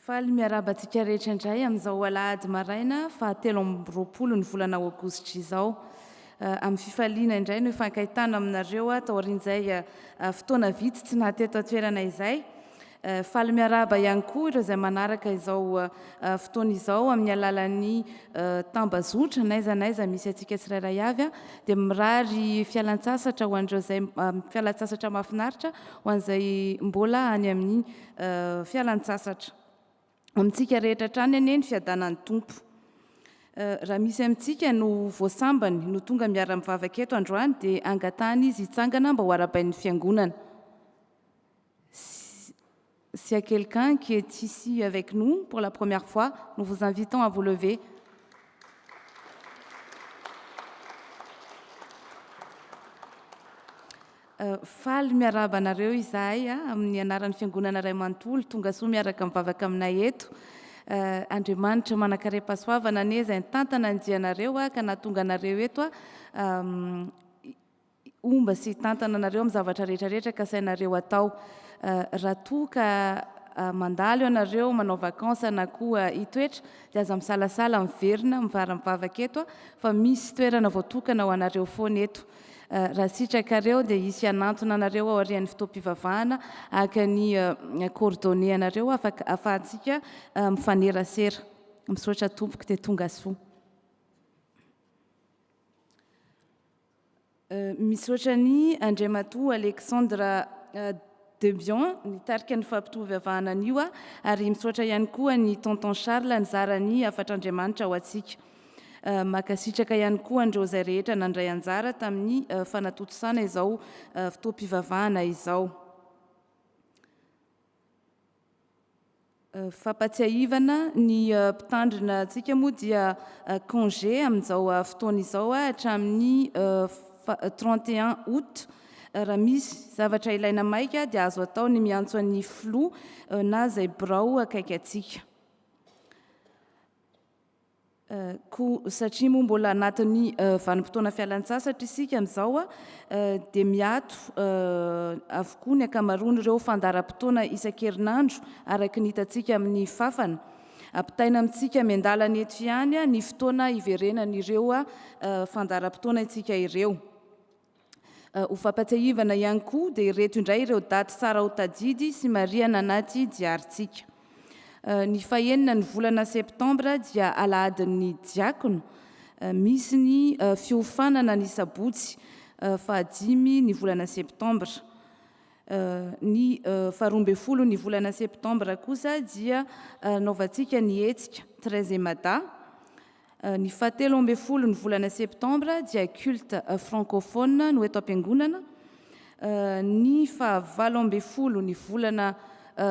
Faly miarabantsika rehetra indray amin'izao alahady maraina fahatelo amby roapolo ny volana aogositra izao. Amin'ny fifaliana indray no ifankahitana aminareo taorian'izay fotoana vitsy tsy nahateto toerana izay. Faly miaraba ihany koa ireo izay manaraka izao fotoana izao amin'ny alalan'ny tambazotra n'aiza misy atsika tsirairay avy dia mirary fialan-tsasatra ho an'ireo izay fialan-tsasatra mahafinaritra ho an'izay mbola any amin'ny fialan-tsasatra. Amintsika rehetra hatrany anie ny fiadanan'ny tompo. Raha misy amintsika no voasambany no tonga miara-mivavaka eto androany dia angatahana izy hitsangana mba ho arabain'ny fiangonana. S'il y a quelqu'un qui est ici avec nous pour la première fois, nous vous invitons à vous lever. Faly miaraba anareo izahay amin'ny anaran'ny fiangonana Ray Manontolo tonga soa miaraka mivavaka aminay eto. Andriamanitra manakare-pahasoavana anie izay nitantana andianareo ka nahatonga anareo eto omba sy tantana anareo amin'ny zavatra rehetrarehetra ka sainareo atao. Raha toa ka mandalo ianareo manao vakansa na koa hitoetra dia aza misalasala miverina mivara mivavaka eto fa misy toerana voatokana ho anareo foana eto. Raha sitrakareo dia hisy anantona anareo ao arian'ny fotoam-pivavahana aka ny coordonnées anareo afahantsika mifanerasera. Misaotra tompoka dia tonga soa. Misaotra ny Andriamatoa Alexandre Debian nitarika ny fampitovavahana an'io ary misaotra ihany koa ny tonton Charles nizarany afatr'Andriamanitra ho antsika. Makasitraka ihany koa andreo izay rehetra nandray anjara tamin'ny fanatotosana izao fotoam-pivavahana izao. Fampatsiahivana ny mpitandrina antsika moa dia congé amin'izao fotoana izao hatramin'ny 31 août. Raha misy zavatra ilaina maika dia azo atao ny miantso an'ny flou na izay birao akaiky atsika. Satria moa mbola anatin'ny vanim-potoana fialan-tsasatra isika amin'izao dia miato avokoa ny ankamaroany ireo fandaharam-potoana isan-kerinandro araka ny hitantsika amin'ny fafana. Ampitaina amintsika miandalana eto ihany ny fotoana iverenan'ireo fandaharam-potoana itsika ireo. Ho fampatsiahivana ihany koa dia ireto indray ireo daty tsara ho tadidy sy marihana anaty diarintsika. Ny fahaenina ny volana septambra dia alahadin'ny diakono, misy ny fiofanana ny sabotsy fahadimy ny volana septambra. Ny faharoa-ambin'ny folo ny volana septambra kosa dia naovantsika ny hetsika 13e Mada. Ny fahatelo amby folo ny volana septambra dia culte francophone no eto am-piangonana. Ny fahavalo amby folo ny volana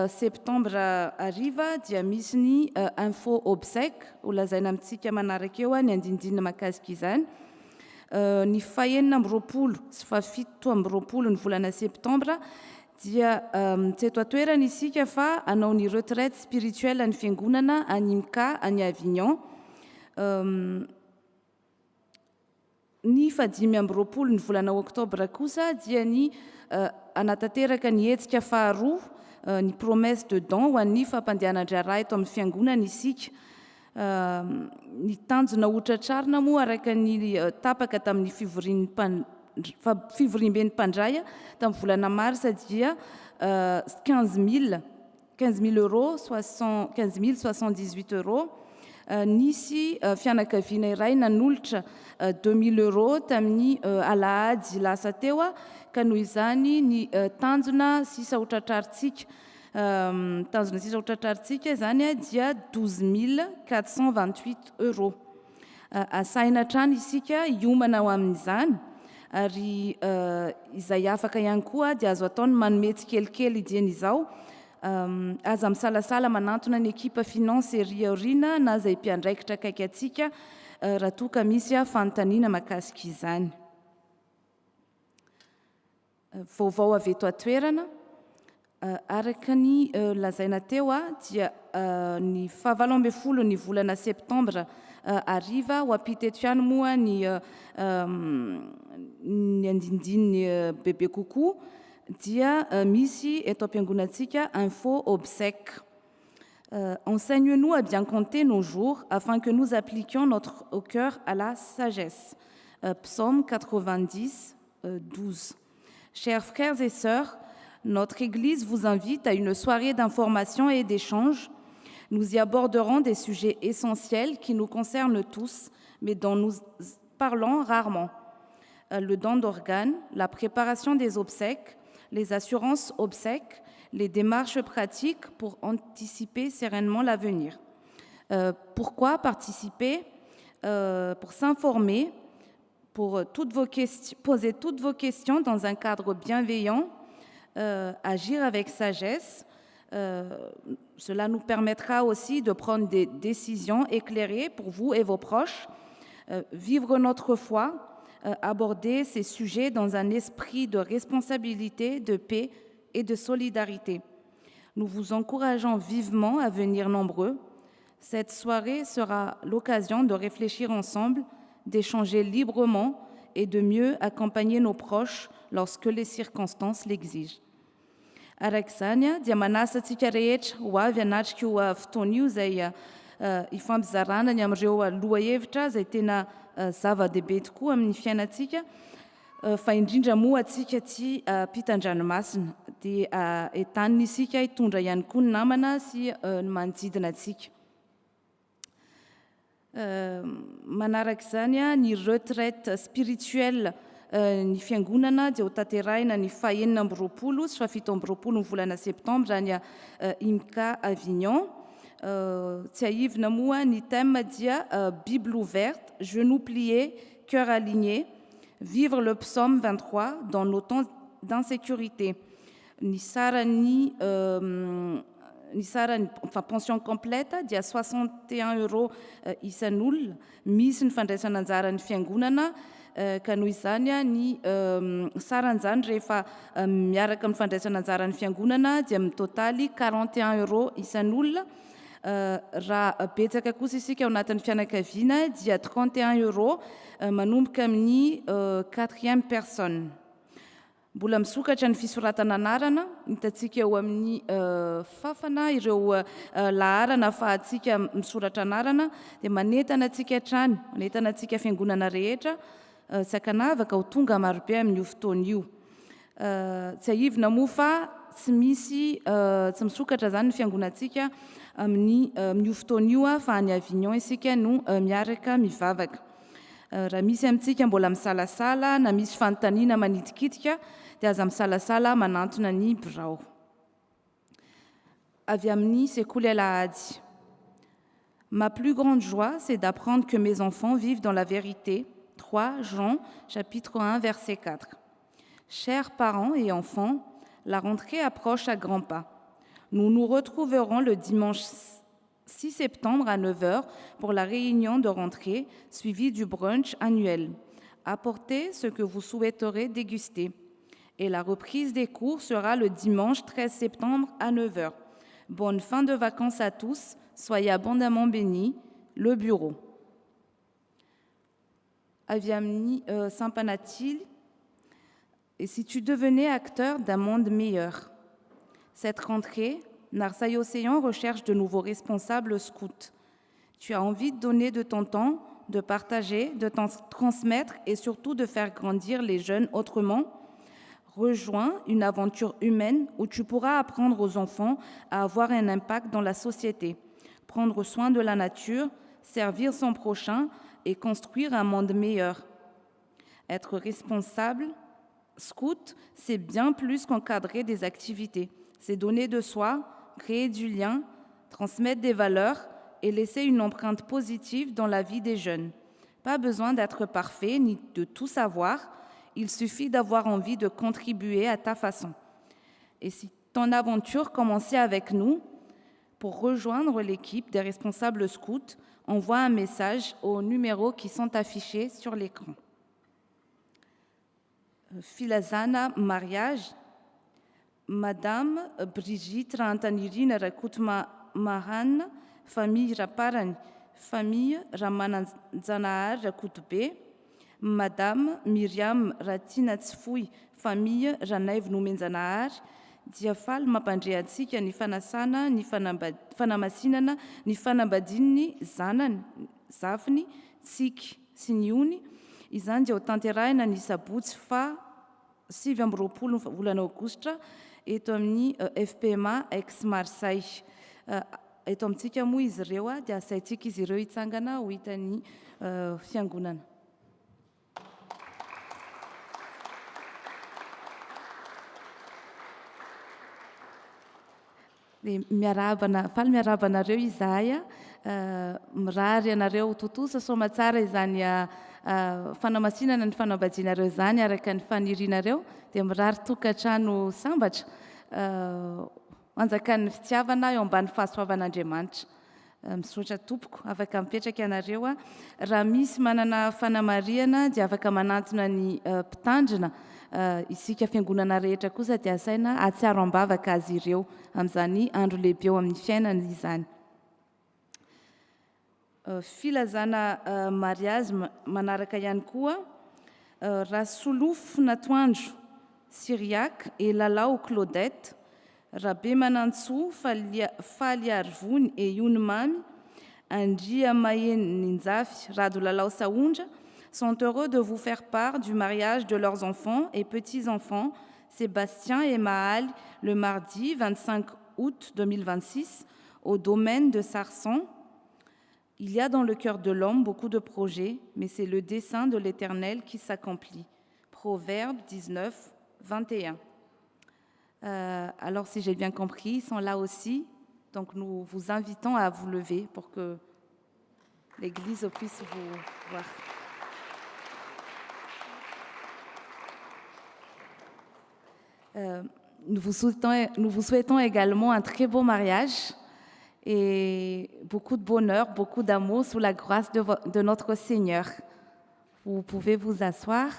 septambra ariva dia misy ny info obsèque ho lazaina amintsika manaraka eo ny andindinina mahakasika izany. Ny fahaenina amby roapolo sy fahafito amby roapolo ny volana septambra dia tsy eto atoerana isika fa anao ny retraite spirituelle ny fiangonana any Imka any Avignon. Ny fadimy amby roapolo ny volana oktobra kosa dia ny anatanteraka ny hetsika faharoa ny promesse de don ho an'ny fampandehanan-draharaha eto amin'ny fiangonana isika. Ny tanjona hotratrarina moa araka ny tapaka tamin'ny fivoriam-ben'ny mpandraya tamin'ny volana marsa dia 15 000 euros, 15 078 euros. Nisy fianakaviana iray nanolotra 2 000 euros tamin'ny alahady lasa teo ka noho izany ny tanjona sisa hotratraritsika zany dia 12 428 euros. Asaina trano isika hiomana ao amin'izany ary izay afaka ihany koa dia azo ataony manome tsikelikely idian'izao. Aza misalasala manantona ny ekipa finance ery aoriana na izay mpiandraikitra akaiky atsika raha toa ka misy fanontaniana mahakasika izany. Vaovao avy eto atoerana, araka ny lazaina teo dia ny fahavalo amby folo ny volana septambra ariva ho ampita eto ihany moa ny andindininy bebe kokoa dia misy eto am-piangonantsika info obsèque. Enseigne-nous à bien compter nos jours afin que nous appliquions notre au cœur à la sagesse. Psaume 90, 12. Chers frères et sœurs, notre Église vous invite à une soirée d'information et d'échange. Nous y aborderons des sujets essentiels qui nous concernent tous, mais dont nous parlons rarement. Le don d'organes, la préparation des obsèques, les assurances obsèques, les démarches pratiques pour anticiper sereinement l'avenir. Pourquoi participer? Pour s'informer, pour poser toutes vos questions dans un cadre bienveillant, agir avec sagesse. Cela nous permettra aussi de prendre des décisions éclairées pour vous et vos proches, vivre notre foi, aborder ces sujets dans un esprit de responsabilité, de paix et de solidarité. Nous vous encourageons vivement à venir nombreux. Cette soirée sera l'occasion de réfléchir ensemble, d'échanger librement et de mieux accompagner nos proches lorsque les circonstances l'exigent. Arak'izany dia manasa antsika rehetra ho avy hanatrika io fotoana io izay hifampizarana ny amin'ireo lohahevitra izay tena zava-dehibe tokoa amin'ny fiainantsika, fa indrindra moa atsika ty mpitan-dranomasina dia entanina isika hitondra ihany koa ny namana sy ny manodidina atsika. Manarak'izany ny retraite spirituelle ny fiangonana dia ho tanterahina ny fahaenina amby roapolo sy fahafito amby roapolo ny volana septambra any Imka Avignon. Tsy aivina moa ny thème dia Bible ouverte, genoux pliés, cœur aligné, vivre le psaume 23 dans nos temps d'insécurité. Ny sarany pension complète dia 61 euros isan'olona, misy ny fandraisana anjara ny fiangonana ka noho izany ny saran'izany rehefa miaraka amin'ny fandraisana anjara ny fiangonana dia amin'ny totaly 41 euros isan'olona. Raha betsaka kosa isika ao anatin'ny fianakaviana dia 31 euros manomboka amin'ny 4e personne. Mbola misokatra ny fisoratana anarana, hitantsika eo amin'ny fafana ireo laharana ahafahantsika misoratra anarana dia manentana antsika hatrany, manentana antsika fiangonana rehetra tsy ankanavaka ho tonga marobe amin'io fotoana io. Tsy aivina moa fa tsy misokatra zany ny fiangonantsika amin'io fotoana io fa any Avignon isika no miaraka mivavaka. Raha misy amintsika mbola misalasala na misy fanontaniana manidikitika dia aza misalasala manantona ny birao. Avy amin'ny sekoly alahady. Ma plus grande joie, c'est d'apprendre que mes enfants vivent dans la vérité. 3 Jean, chapitre 1, verset 4. Chers parents et enfants, la rentrée approche à grands pas. Nous nous retrouverons le dimanche 6 septembre à 9h pour la réunion de rentrée, suivie du brunch annuel. Apportez ce que vous souhaiterez déguster. Et la reprise des cours sera le dimanche 13 septembre à 9h. Bonne fin de vacances à tous, soyez abondamment bénis. Le bureau. Aviamni Saint-Panatil, et si tu devenais acteur d'un monde meilleur? Cette rentrée, Narsai Océan recherche de nouveaux responsables scouts. Tu as envie de donner de ton temps, de partager, de transmettre et surtout de faire grandir les jeunes autrement? Rejoins une aventure humaine où tu pourras apprendre aux enfants à avoir un impact dans la société, prendre soin de la nature, servir son prochain et construire un monde meilleur. Être responsable, scout, c'est bien plus qu'encadrer des activités. C'est donner de soi, créer du lien, transmettre des valeurs et laisser une empreinte positive dans la vie des jeunes. Pas besoin d'être parfait ni de tout savoir, il suffit d'avoir envie de contribuer à ta façon. Et si ton aventure commençait avec nous, pour rejoindre l'équipe des responsables scouts, envoie un message aux numéros qui sont affichés sur l'écran. Filazana mariage, Madame Brigitte Rantanirina Rakutma Mahan, famille Raparan, famille Ramananzanaar Rakutbe, Madame Myriam Ratinatsfui, famille Ranaiv Numenzanaar, dia faly mampandrehantsika ny fanasana, ny fanamasinana, ny fanambadininy zanany, zafiny, tsiky sy ny ony. Izany dia ho tanterahina ny sabotsy fa 7 volana aogositra eto amin'ny FPMA ex Marseille. Eto amintsika moa izy ireo dia asaintsika izy ireo hitsangana ho hitan'ny fiangonana. Faly miarahaba anareo izahay mirary anareo totosa soma tsara izany fanamasinana ny fanambadianareo izany araka ny fanirianareo dia mirary tokantrano sambatra anjakan'ny fitiavana eo ambany fahasoavan'Andriamanitra. Misaotra tompoko afaka mipetraka ianareo raha misy manana fanamariana dia afaka manantona ny mpitandrina isika fiangonana rehetra kosa dia asaina atsiaro ambavaka azy ireo amin'izany andro lehibe eo amin'ny fiainana izany. Filazana mariage manaraka ihany koa Rasolofo Natoandro Syriaque et Lalao Claudette, Rabbe Manantso Faly Arvony et Younmami, Andria Mayen Ninzafi, Rado Lalao Saoundja, sont heureux de vous faire part du mariage de leurs enfants et petits-enfants, Sébastien et Mahal, le mardi 25 août 2026, au domaine de Sarson. Il y a dans le cœur de l'homme beaucoup de projets, mais c'est le dessein de l'Éternel qui s'accomplit. Proverbe 19, 21. Alors, si j'ai bien compris, ils sont là aussi. Donc, nous vous invitons à vous lever pour que l'Église puisse vous voir. Nous vous souhaitons également un très beau mariage et beaucoup de bonheur, beaucoup d'amour sous la grâce de notre Seigneur. Vous pouvez vous asseoir.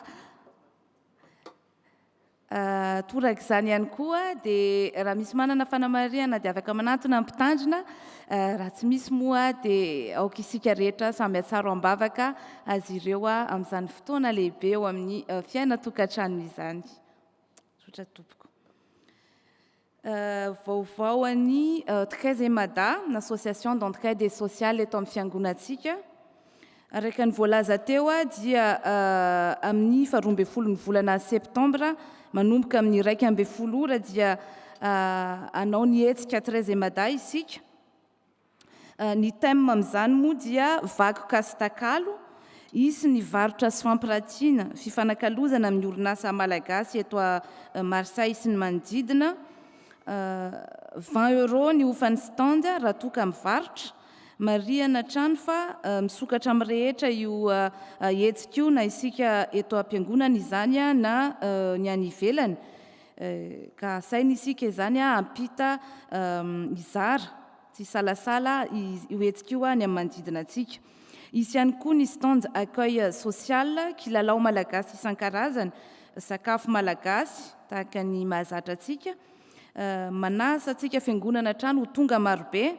Toraka izany ihany koa dia raha misy manana fanamariana dia afaka manantona ny mpitandrina, raha tsy misy moa dia aoka isika rehetra samy atsaro ambavaka azy ireo amin'izany fotoana lehibe eo amin'ny fiaina tokantrano izany. Sotra tompoko. Vaovao an'ny Trezemada, l'association d'entraide sociale eto amin'ny fiangonantsika. Araka ny voalaza teo dia amin'ny 12 ny volana septambra manomboka amin'ny 1 ora dia anao ny hetsika Trezemada isika. Ny thème amin'izany moa dia vakoka sy takalo, isy ny varotra sy fampiratiana, fifanakalozana amin'ny orinasa malagasy eto a Marseille sy ny manodidina. 20 € ny ofan'ny stand raha toa ka mivarotra. mariana trano fa misokatra amin'ny rehetra io hetsika io na isika eto am-piangonana izany na ny any ivelany ka saina isika izany ampita izara tsy salasala io hetsika io ny amin'ny manodidina antsika. Isy ihany koa ny stand accueil social kilalao malagasy isan-karazany, sakafo malagasy tahaka ny mahazatra antsika, manasa antsika fiangonana trano ho tonga marobe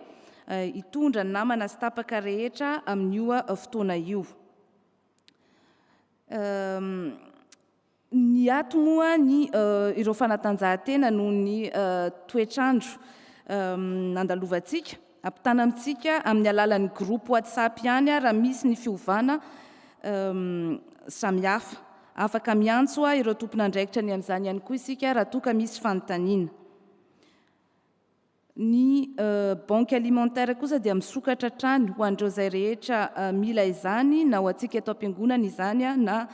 hitondra ny namana sy tapaka rehetra amin'io fotoana io. Ny ato moa ny ireo fanatanjahantena noho ny toetrandro andalovantsika ampitana amintsika amin'ny alalan'ny groupe WhatsApp ihany raha misy ny fiovana samihafa. Afaka miantso ireo tompon'andraikitra ny amin'izany ihany koa isika raha toa ka misy fanontaniana. Ny banque alimentaire kosa dia misokatra trano ho an'ireo izay rehetra mila izany na ho antsika eto am-piangonana izany na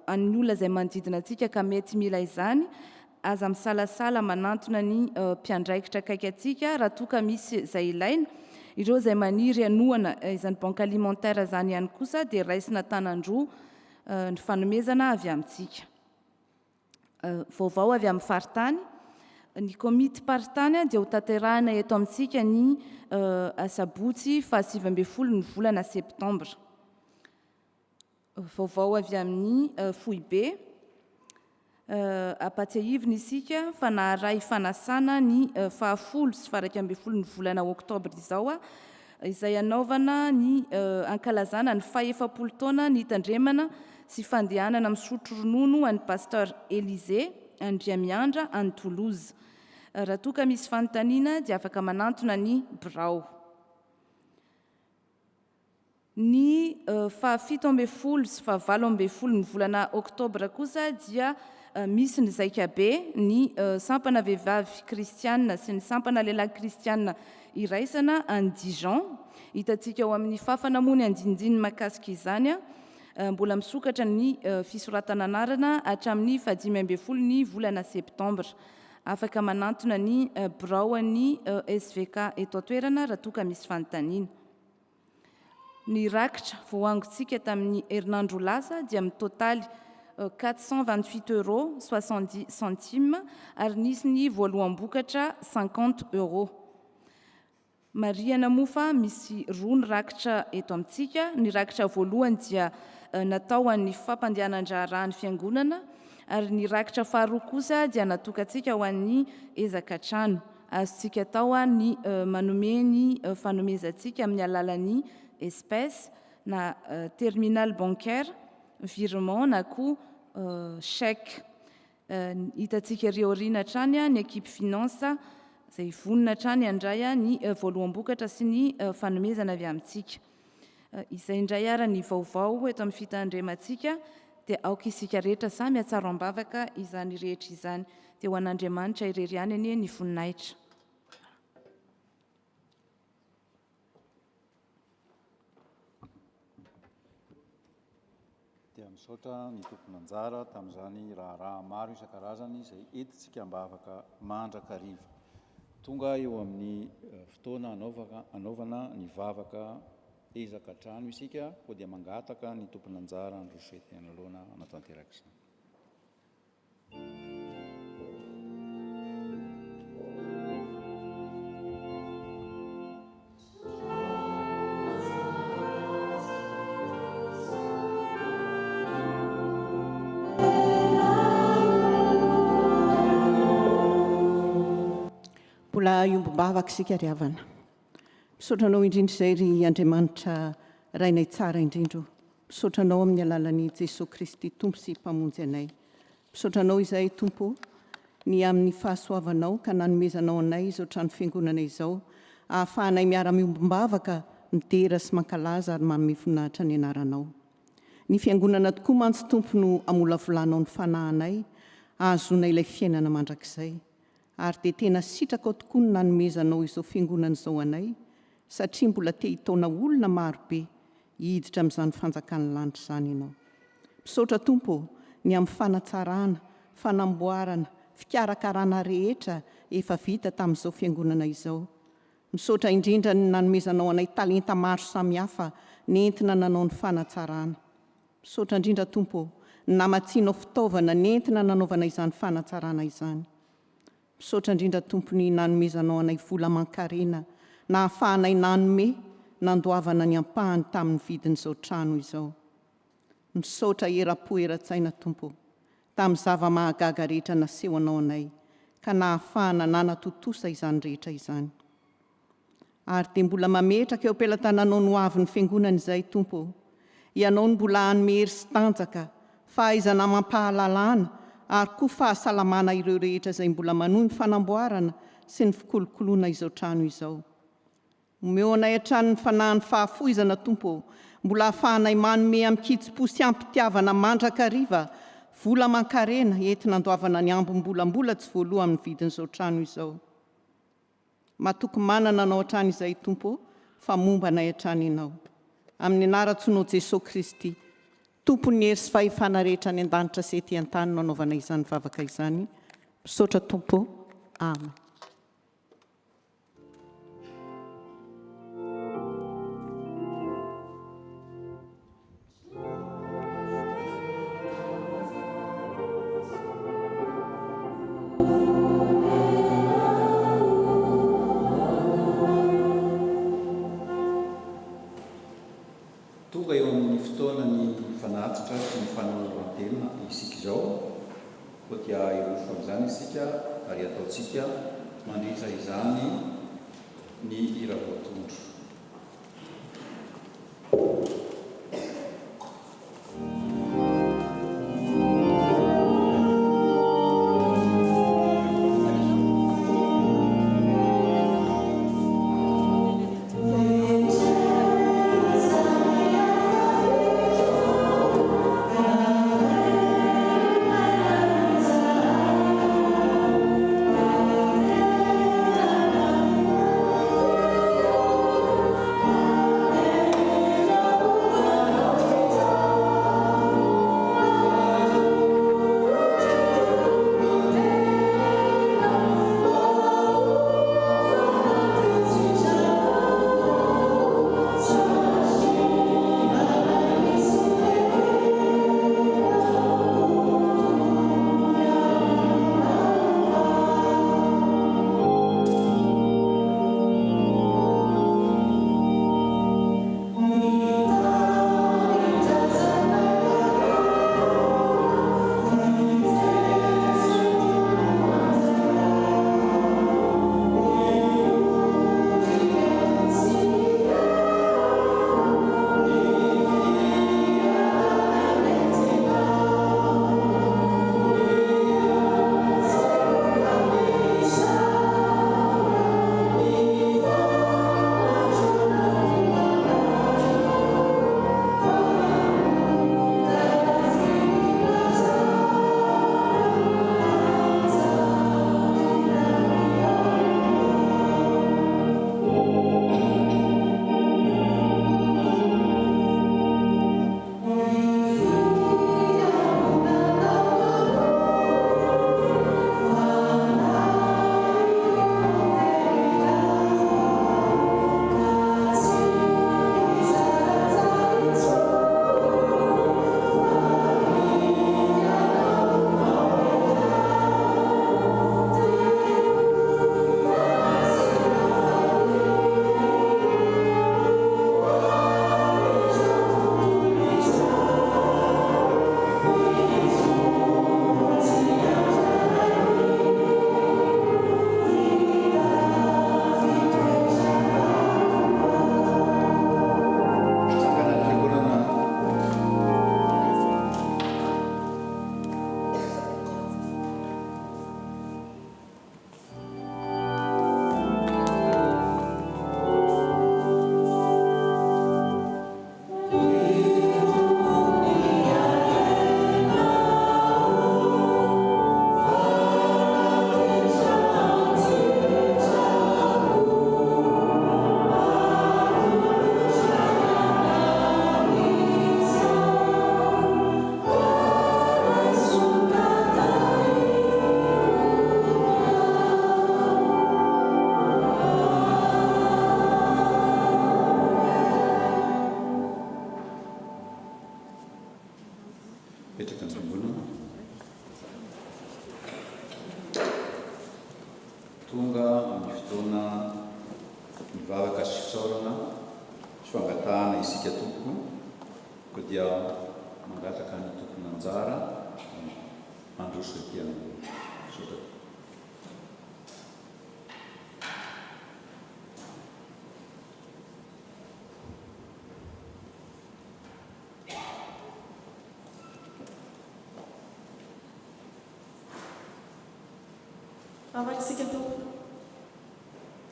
an'ny olona izay manodidina antsika ka mety mila izany. Aza misalasala manantona ny mpiandraikitra akaiky antsika raha toa ka misy izay ilaina. Ireo izay maniry hanohana izany banque alimentaire izany ihany kosa dia raisina tanandroa ny fanomezana avy amintsika. Vaovao avy amin'ny faritany. Ny komity paritany dia ho tanterahina eto amintsika ny asabotsy faha 7 ny volana septambra. Vaovao avy amin'ny Foibe. Apatsiahivina isika fa naharay fanasana ny faha 10 sy faha 12 ny volana oktobra izao izay anaovana ny ankalazana ny faha 70 taona ny tandremana sy fandehanana misotro ronono an'ny pasteur Élisée Andriamiandra any Toulouse. Raha toa ka misy fanontaniana dia afaka manantona ny birao. Ny faha 17 sy faha 18 ny volana oktobra kosa dia misy ny zaikabe ny sampana vehivavy kristianina sy ny sampana lehilahy kristianina iraisana any Dijon. Hitantsika ao amin'ny fafana moa ny andinindiny mahakasika izany mbola misokatra ny fisoratana anarana hatramin'ny 15 ny volana septambra. Afaka manantona ny birao ny SVK eto an-toerana raha toa ka misy fanontaniana. Ny rakitra voahangontsika tamin'ny herinandro lasa dia amin'ny totaly 428,70 € ary nisy ny voaloham-bokatra 50 €. Mariana mofa misy roa ny rakitra eto amintsika. Ny rakitra voalohany dia natao an'ny fampandehanan-draharaha ny fiangonana ary ny rakitra faharoa kosa dia natokantsika ho an'ny ezaka-trano. Azontsika tao ny manome ny fanomezantsika amin'ny alalan'ny espèce na terminal bancaire, virement na koa chèque. Hitantsika riorina hatrany ny équipe finance izay vonona hatrany handray ny voaloham-bokatra sy ny fanomezana avy amintsika. Izay indray ara ny vaovao eto amin'ny fitandremantsika dia aoka isika rehetra samy hatsaro ambavaka izany rehetra izany. Dia ho an'Andriamanitra irery ihany anie ny voninahitra. Dia misaotra ny tompony anjara tamin'izany raharaha maro isan-karazany izay entintsika ambavaka mandrakariva. Tonga eo amin'ny fotoana anaovana ny vavaka ezaka-trano isika, koa dia mangataka ny tompony anjara ny rosety analona anatanterak'izany. Mbola iombom-bavaka isika ry havana. Misaotranao indrindra izay ry Andriamanitra rainay tsara indrindro. Misaotranao amin'ny alalan'i Jesosy Kristy Tompo sy mpamonjy anay. Misaotranao izay Tompo ny amin'ny fahasoavanao ka nanomezanao anay izao trano fiangonana izao, ahafahanay miara-miombom-bavaka midera sy mankalaza ary manome voninahitra ny anaranao. Ny fiangonana tokoa mantsy Tompo no amolavolanao ny fanahinay, ahazonay ilay fiainana mandrakizay. Ary dia tena sitraka ao tokoa ny nanomezanao izao fiangonana izao anay, satria mbola te hitaona olona marobe hiditra amin'izany fanjakan'ny lanitra izany ianao. Misaotra Tompo ny amin'ny fanatsarana, fanamboarana, fikarakarana rehetra efa vita tamin'izao fiangonana izao. misaotra indrindra ny nanomezanao anay talenta maro samihafa nentina nanao ny fanatsarana. Misaotra indrindra Tompo ny namatsianao fitaovana nentina nanaovana izany fanatsarana izany. Misaotra indrindra Tompo ny nanomezanao anay vola aman-karena na hahafahanay nanome nandoavana ny ampahany tamin'ny vidin'izao trano izao. Misaotra era-po era-tsaina Tompo tamin'ny zava-mahagaga rehetra nasehoanao anay ka nahafahana nanatotosa izany rehetra izany. Ary dia mbola mametraka eo am-pelantananao no avy ny fiangonana izay Tompo. Ianao ny mbola hanome hery sy tanjaka, fahaizana mampahalalana ary koa fahasalamana ireo rehetra izay mbola manohy ny fanamboarana sy ny fikolokoloana izao trano izao. Omeo anay hatrany ny fanahy ny fahafoizana Tompo, mbola hahafahanay manome amin'ny kitsi-po sy ampitiavana mandrakariva vola aman-karena entina andoavana ny ambom-bolambola tsy voaloha amin'ny vidin'izao trano izao. Matoky manana anao hatrany izay Tompo, fa momba anay hatrany ianao. Amin'ny anarantsonao Jesosy Kristy, Tompony hery sy fahefana rehetra ny an-danitra sy ety an-tany no anaovana izany vavaka izany. Misaotra Tompo. Amen. Tonga eo amin'ny fotoana ny fanatitra sy ny fanaovan-tena isika izao, koa dia irofo amin'izany isika ary ataontsika mandritra izany ny hira voatondro. Amen. tonga amin'ny fotoana mivavaka sy fitsaorana sy fangatahana isika tompoko ko dia mangataka ny tompony anjara androso ety amin'ny sota. Afaka isika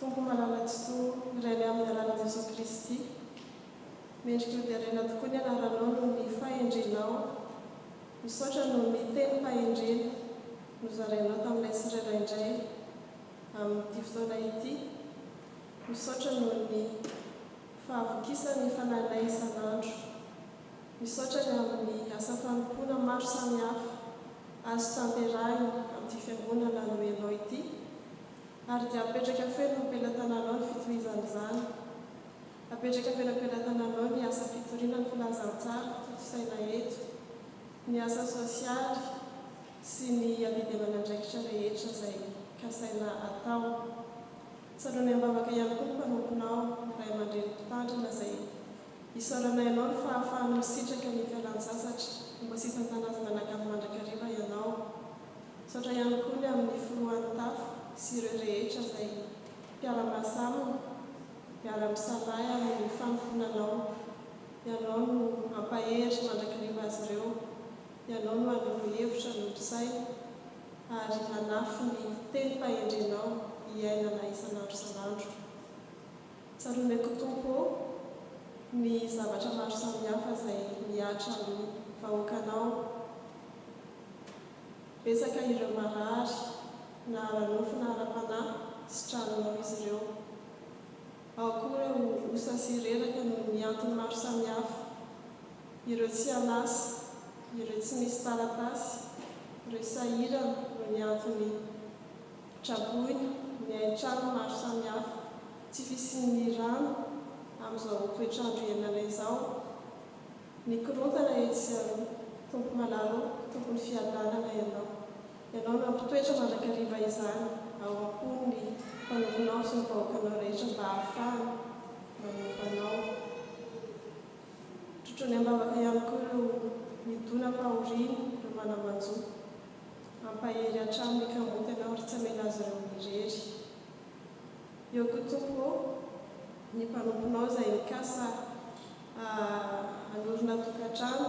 tompo malalatsy to iray amin'ny alalan'i Jesosy Kristy. Mendrika ho diarena tokoa ny anaranao no ny fahendrenao. Misaotra no ny teny fahendrena no zarainao tamin'ilay sirairay indray amin'ity fotoana ity. Misaotra no ny fahavokisany fananay isan'andro. Misaotra ny amin'ny asa fanompoana maro samihafa azo tanterahina amin'ity fiangonana nomenao ity, ary dia apetraka feno ampelantananao ny fitohizan'izany. Apetraka feno ampelantananao ny asa fitoriana ny filazantsara totosaina eto, ny asa sosialy sy ny ampidirana andraikitra rehetra izay kasaina atao. Saroana ambavaka ihany koa ny mpanomponao ray aman-dreny mpitandrina izay isaoranay ianao ny fahafahany misitraka ny fialan-tsasatra mba sisa an-tanazy manakamy mandrakariva ianao. Saotra ihany koa ny amin'ny filohan'ny tafo sy ireo rehetra izay mpiara-masamina, miara-misalahy amin'ny fanomponanao. Ianao no ampahery mandrakariva azy ireo. Ianao no anono hevitra no saina ary hanafy ny teny fahendrenao hiainana isan'andro isan'andro. Tsaroana ko tompo ny zavatra maro samihafa izay miatra amin'ny vahoakanao. Betsaka ireo marary na ara-nofo na ara-panahy sy tranonao izy ireo. Ao koa ireo osa sy reraka no miantony maro samihafa, ireo tsy anasa, ireo tsy misy taratasy, ireo sahirana no miantony traboina, ny hain-trano maro samihafa, tsy fisian'ny rano amin'izao toetrandro iainana izao. Ny korontana etsy sy aroa, tompo malalo, tompony fiadanana ianao. Ianao no ampitoetra mandrakariva izany ao am-po ny mpanomponao sy ny vahoakanao rehetra mba ahafahana manompanao. Trotrony ambavaka ihany koa ireo midona mpahoriana, ireo manamanjo, ampahery hatrany ny kamoty ianao ary tsy hamela azy ireo mirery. Eo koa tompo ny mpanomponao izay mikasa hanorina tokantrano,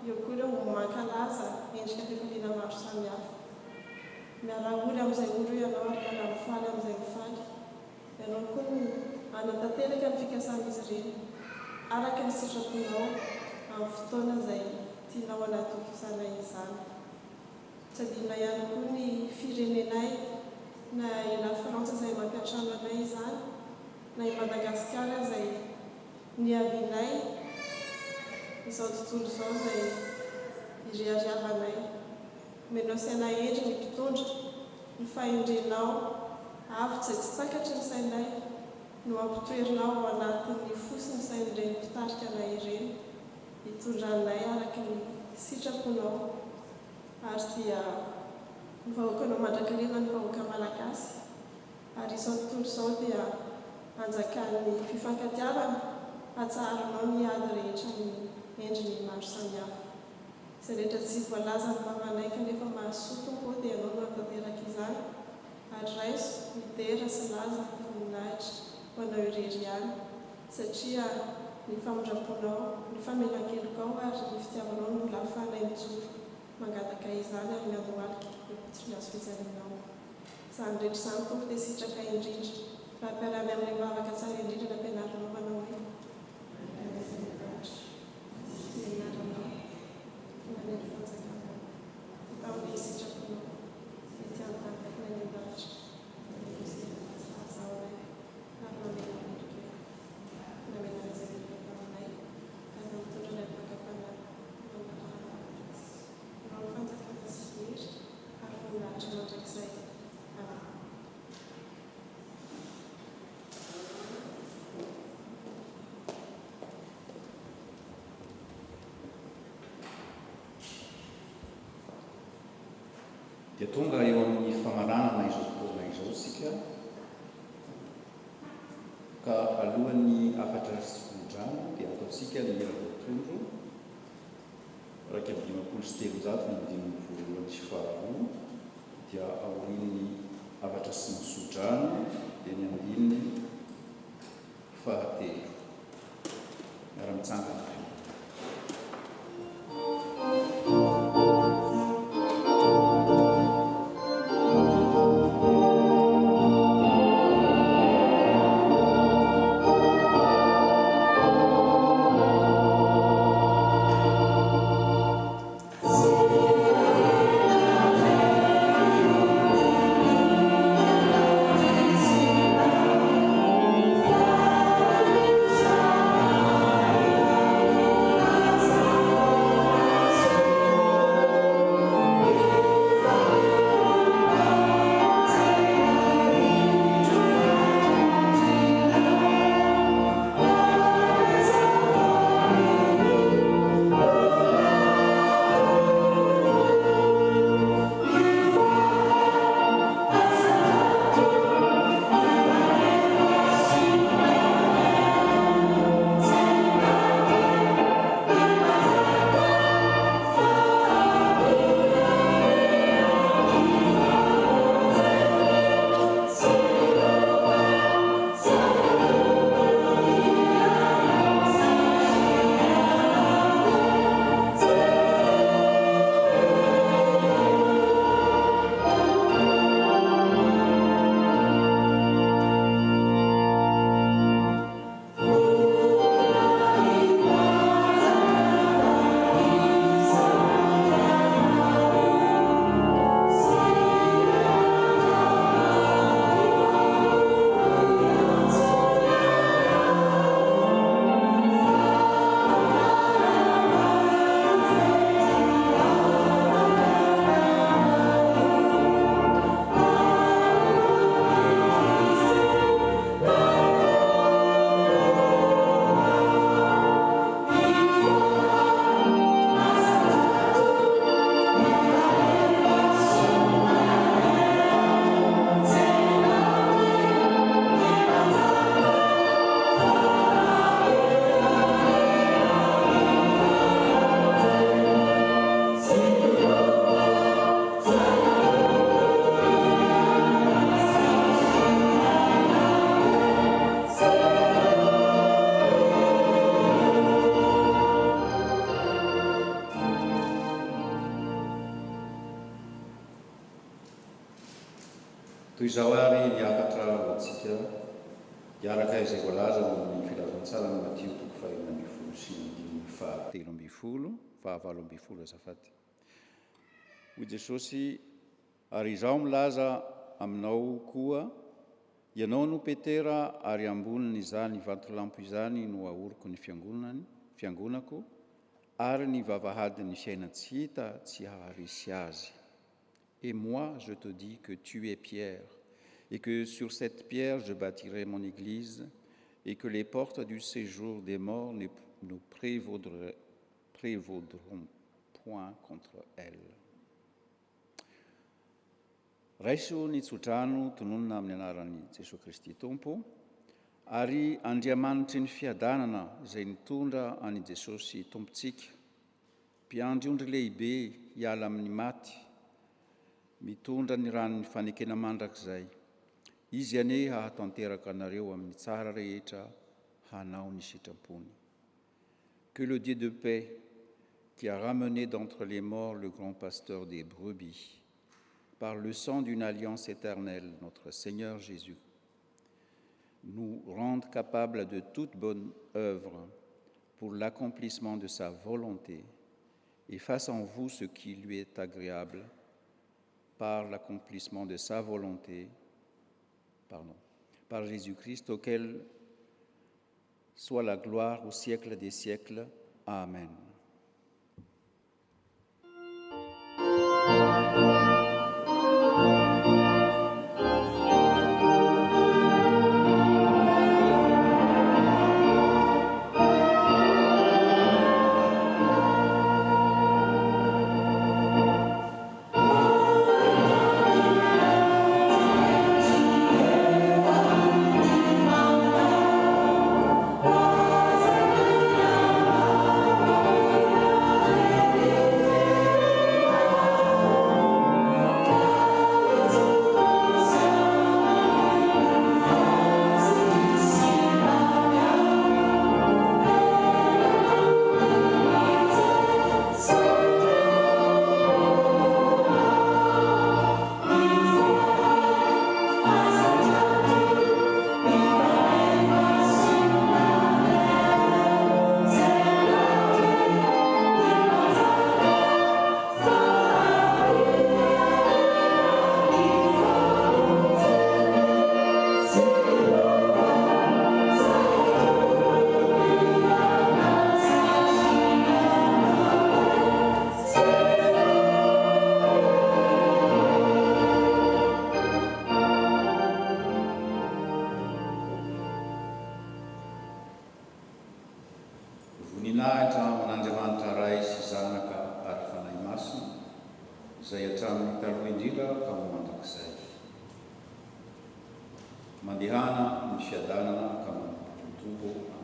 eo koa ireo mankalaza endrika fifaliana maro samihafa. Miara-ory amin'izay ory ianao ary miara-mifaly amin'izay mifaly. Ianao koa no hanatanteraka ny fikasan'izy ireny araka ny sitraponao amin'ny fotoana izay tianao hanatokisana izany. Tsy adinona ihany koa ny firenenay na i La Frantsa izay mampiatrano anay izany, na i Madagasikara izay niavinay izao tontolo izao izay iriariavanay. Menao saina endry ny mpitondra, ny fahendrenao avy tsy takatra ny sainay no ampitoerinao ao anatin'ny fosiny sain'ireny mpitarika anay ireny, hitondranay araka ny sitraponao. Ary dia ny vahoakanao mandrakariva ny vahoaka malagasy, ary izao tontolo izao dia anjakan'ny fifankatiavana, hatsaharanao ny ady rehetra ny endriny maro samihafa. Izay rehetra tsy voalaza ny vavanay kanefa mahasoa tompo dia ianao no hanatanteraka izany, ary raiso midera sy laza ny voninahitra ho anao irery ihany, satria ny famondraponao, ny famelan-kelokao ary ny fitiavanao no lafanay mijoro mangataka izany ary miandohalika ny azo fijalinao. Izany rehetra izany tompo dia sitraka indrindra, raha ampiarahany amin'ny vavaka tsara indrindra ny ampianarinao manao hoe tamin'ny sitraponao, etiany valikako ny any an-davitra, azahoanay ary mamela mirika, namela izay mirika taminay, ary mitondra ilay vakam-panary, manao fanjakana sy hery ary voninahitra mandrakizay. Dia tonga eo amin'ny famaranana izao fotoana izao sika afatra sikondrano dia ataontsika ny hira-botondro raika amin'ny dimampolo sy telonjato ny dimy voalohany sy faharoa dia aorian'ny afatra sy ny sodrano dia ny andininy fahatelo miara-mitsangana. Toy izao ary niafatra hoantsika hiaraka izay voalaza amin'ny filazantsara ny Matio toko fahaenina ambin'ny folo sy ny fahatelo ambin'ny folo, fahavalo ambin'ny folo azafady. Hoy Jesosy, ary izaho milaza aminao koa, ianao no Petera ary amboniny izany vantolampy izany no ahoriko ny fiangonako, ary ny vavahadin'ny fiaina tsy hita tsy haharisy azy. Et moi, je te dis que tu es Pierre, et que sur cette pierre je bâtirai mon église, et que les portes du séjour des morts ne prévaudront point contre elle. Raiso ny tsodrano tononona amin'ny anaran'i Jesosy Kristy Tompo, ary andriamanitry ny fiadanana izay nitondra any Jesosy Tompontsika, mpiandry lehibe hiala amin'ny maty, mitondra ny ranony fanekena mandrakizay, izy ane hahatanteraka anareo amin'ny tsara rehetra hanao ny sitrapony. Que le Dieu de paix, qui a ramené d'entre les morts le grand pasteur des brebis, par le sang d'une alliance éternelle, notre Seigneur Jésus, nous rende capables de toute bonne œuvre pour l'accomplissement de sa volonté, et fasse en vous ce qui lui est agréable, par l'accomplissement de sa volonté, par Jésus-Christ, auquel soit la gloire au siècle des siècles. Amen. Oh Minahitra amin'Andriamanitra Ray sy Zanaka ary Fanahy Masina, izay hatramin'ny taloha indrindra ka ho mandrakizay. Mandehana ny fiadanana ka manompo tontolo